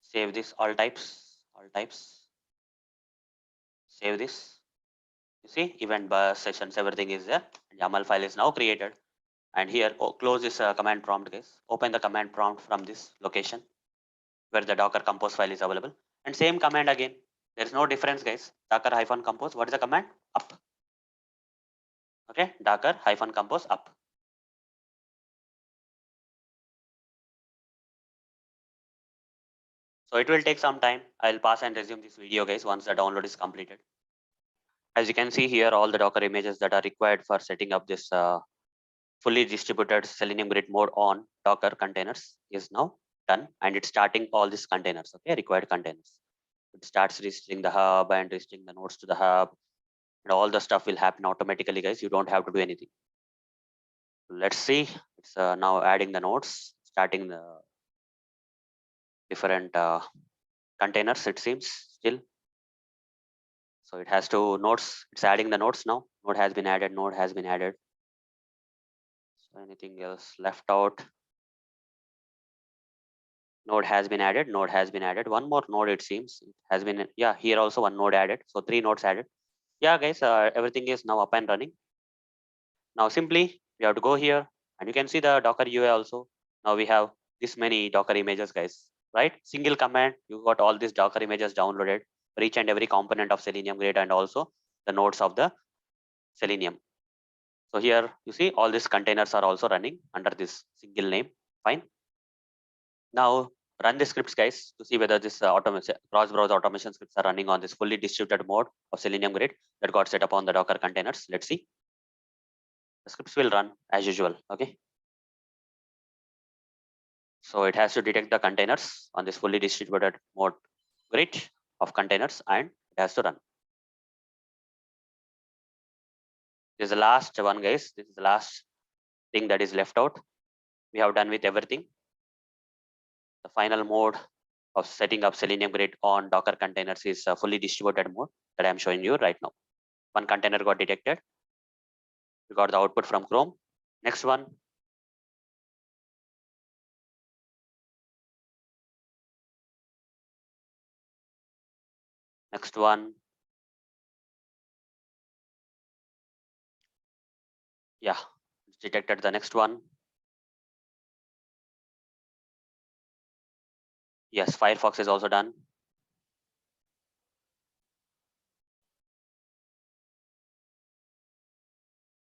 Save this all types. Save this. You see, event bus sessions, everything is there. YAML file is now created. And here, close this command prompt, guys. Open the command prompt from this location where the Docker compose file is available. And same command again. There is no difference, guys. Docker hyphen compose. What is the command? Up. Okay, Docker hyphen compose up. So it will take some time. I'll pass and resume this video, guys, once the download is completed. As you can see here, all the Docker images that are required for setting up this fully distributed Selenium Grid mode on Docker containers is now done, and it's starting all these containers, okay, required containers. It starts registering the hub and registering the nodes to the hub, and all the stuff will happen automatically, guys. You don't have to do anything. Let's see. It's now adding the nodes, starting the different containers, it seems still. So it has to nodes. It's adding the nodes now. Node has been added. Node has been added. So anything else left out? Node has been added. Node has been added. One more node, it seems. It has been, yeah, here also one node added. So 3 nodes added. Yeah, guys, everything is now up and running. Now simply we have to go here and you can see the Docker UI also. Now we have this many Docker images, guys, right? Single command, you got all these Docker images downloaded for each and every component of Selenium Grid and also the nodes of the Selenium. So here you see all these containers are also running under this single name. Fine. Now run the scripts, guys, to see whether this automation cross-browser automation scripts are running on this fully distributed mode of Selenium Grid that got set up on the Docker containers. Let's see. the scripts will run as usual. Okay. So it has to detect the containers on this fully distributed mode grid of containers and it has to run. This is the last one, guys. This is the last thing that is left out. We have done with everything. The final mode of setting up Selenium Grid on Docker containers is a fully distributed mode that I'm showing you right now. One container got detected. We got the output from Chrome. Next one. Next one. Yeah, detected the next one. Yes, Firefox is also done.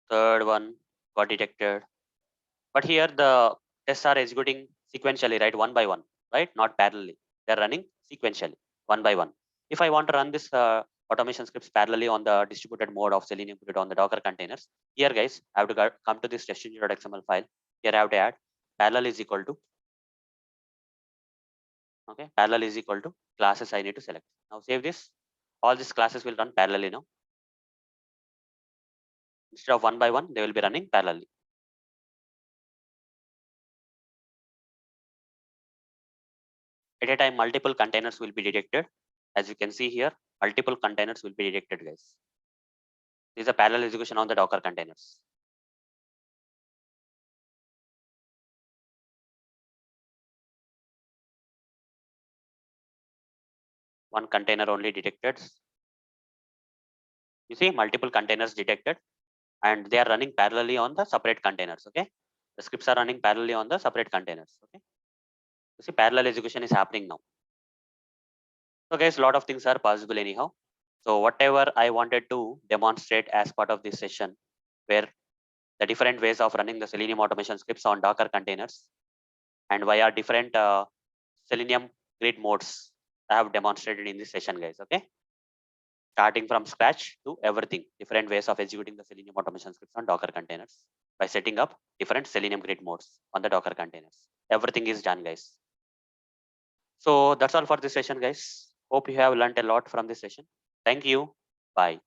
Third one got detected. But here the tests are executing sequentially, right? One by one, right? Not parallelly. They're running sequentially, one by one. If I want to run this automation scripts parallelly on the distributed mode of Selenium Grid on the Docker containers, here guys, I have to come to this test.xml file. Here I have to add parallel is equal to, okay, parallel is equal to classes I need to select. Now save this. All these classes will run parallelly now. Instead of one by one, they will be running parallelly. At a time, multiple containers will be detected. As you can see here, multiple containers will be detected, guys. This is a parallel execution on the Docker containers. One container only detected. You see multiple containers detected and they are running parallelly on the separate containers. Okay. The scripts are running parallelly on the separate containers. Okay. You see parallel execution is happening now. So guys, a lot of things are possible anyhow. So whatever I wanted to demonstrate as part of this session, where the different ways of running the Selenium automation scripts on Docker containers and via different Selenium grid modes I have demonstrated in this session, guys. Okay. Starting from scratch to everything, different ways of executing the Selenium automation scripts on Docker containers by setting up different Selenium grid modes on the Docker containers. Everything is done, guys. So that's all for this session, guys. Hope you have learned a lot from this session. Thank you. Bye.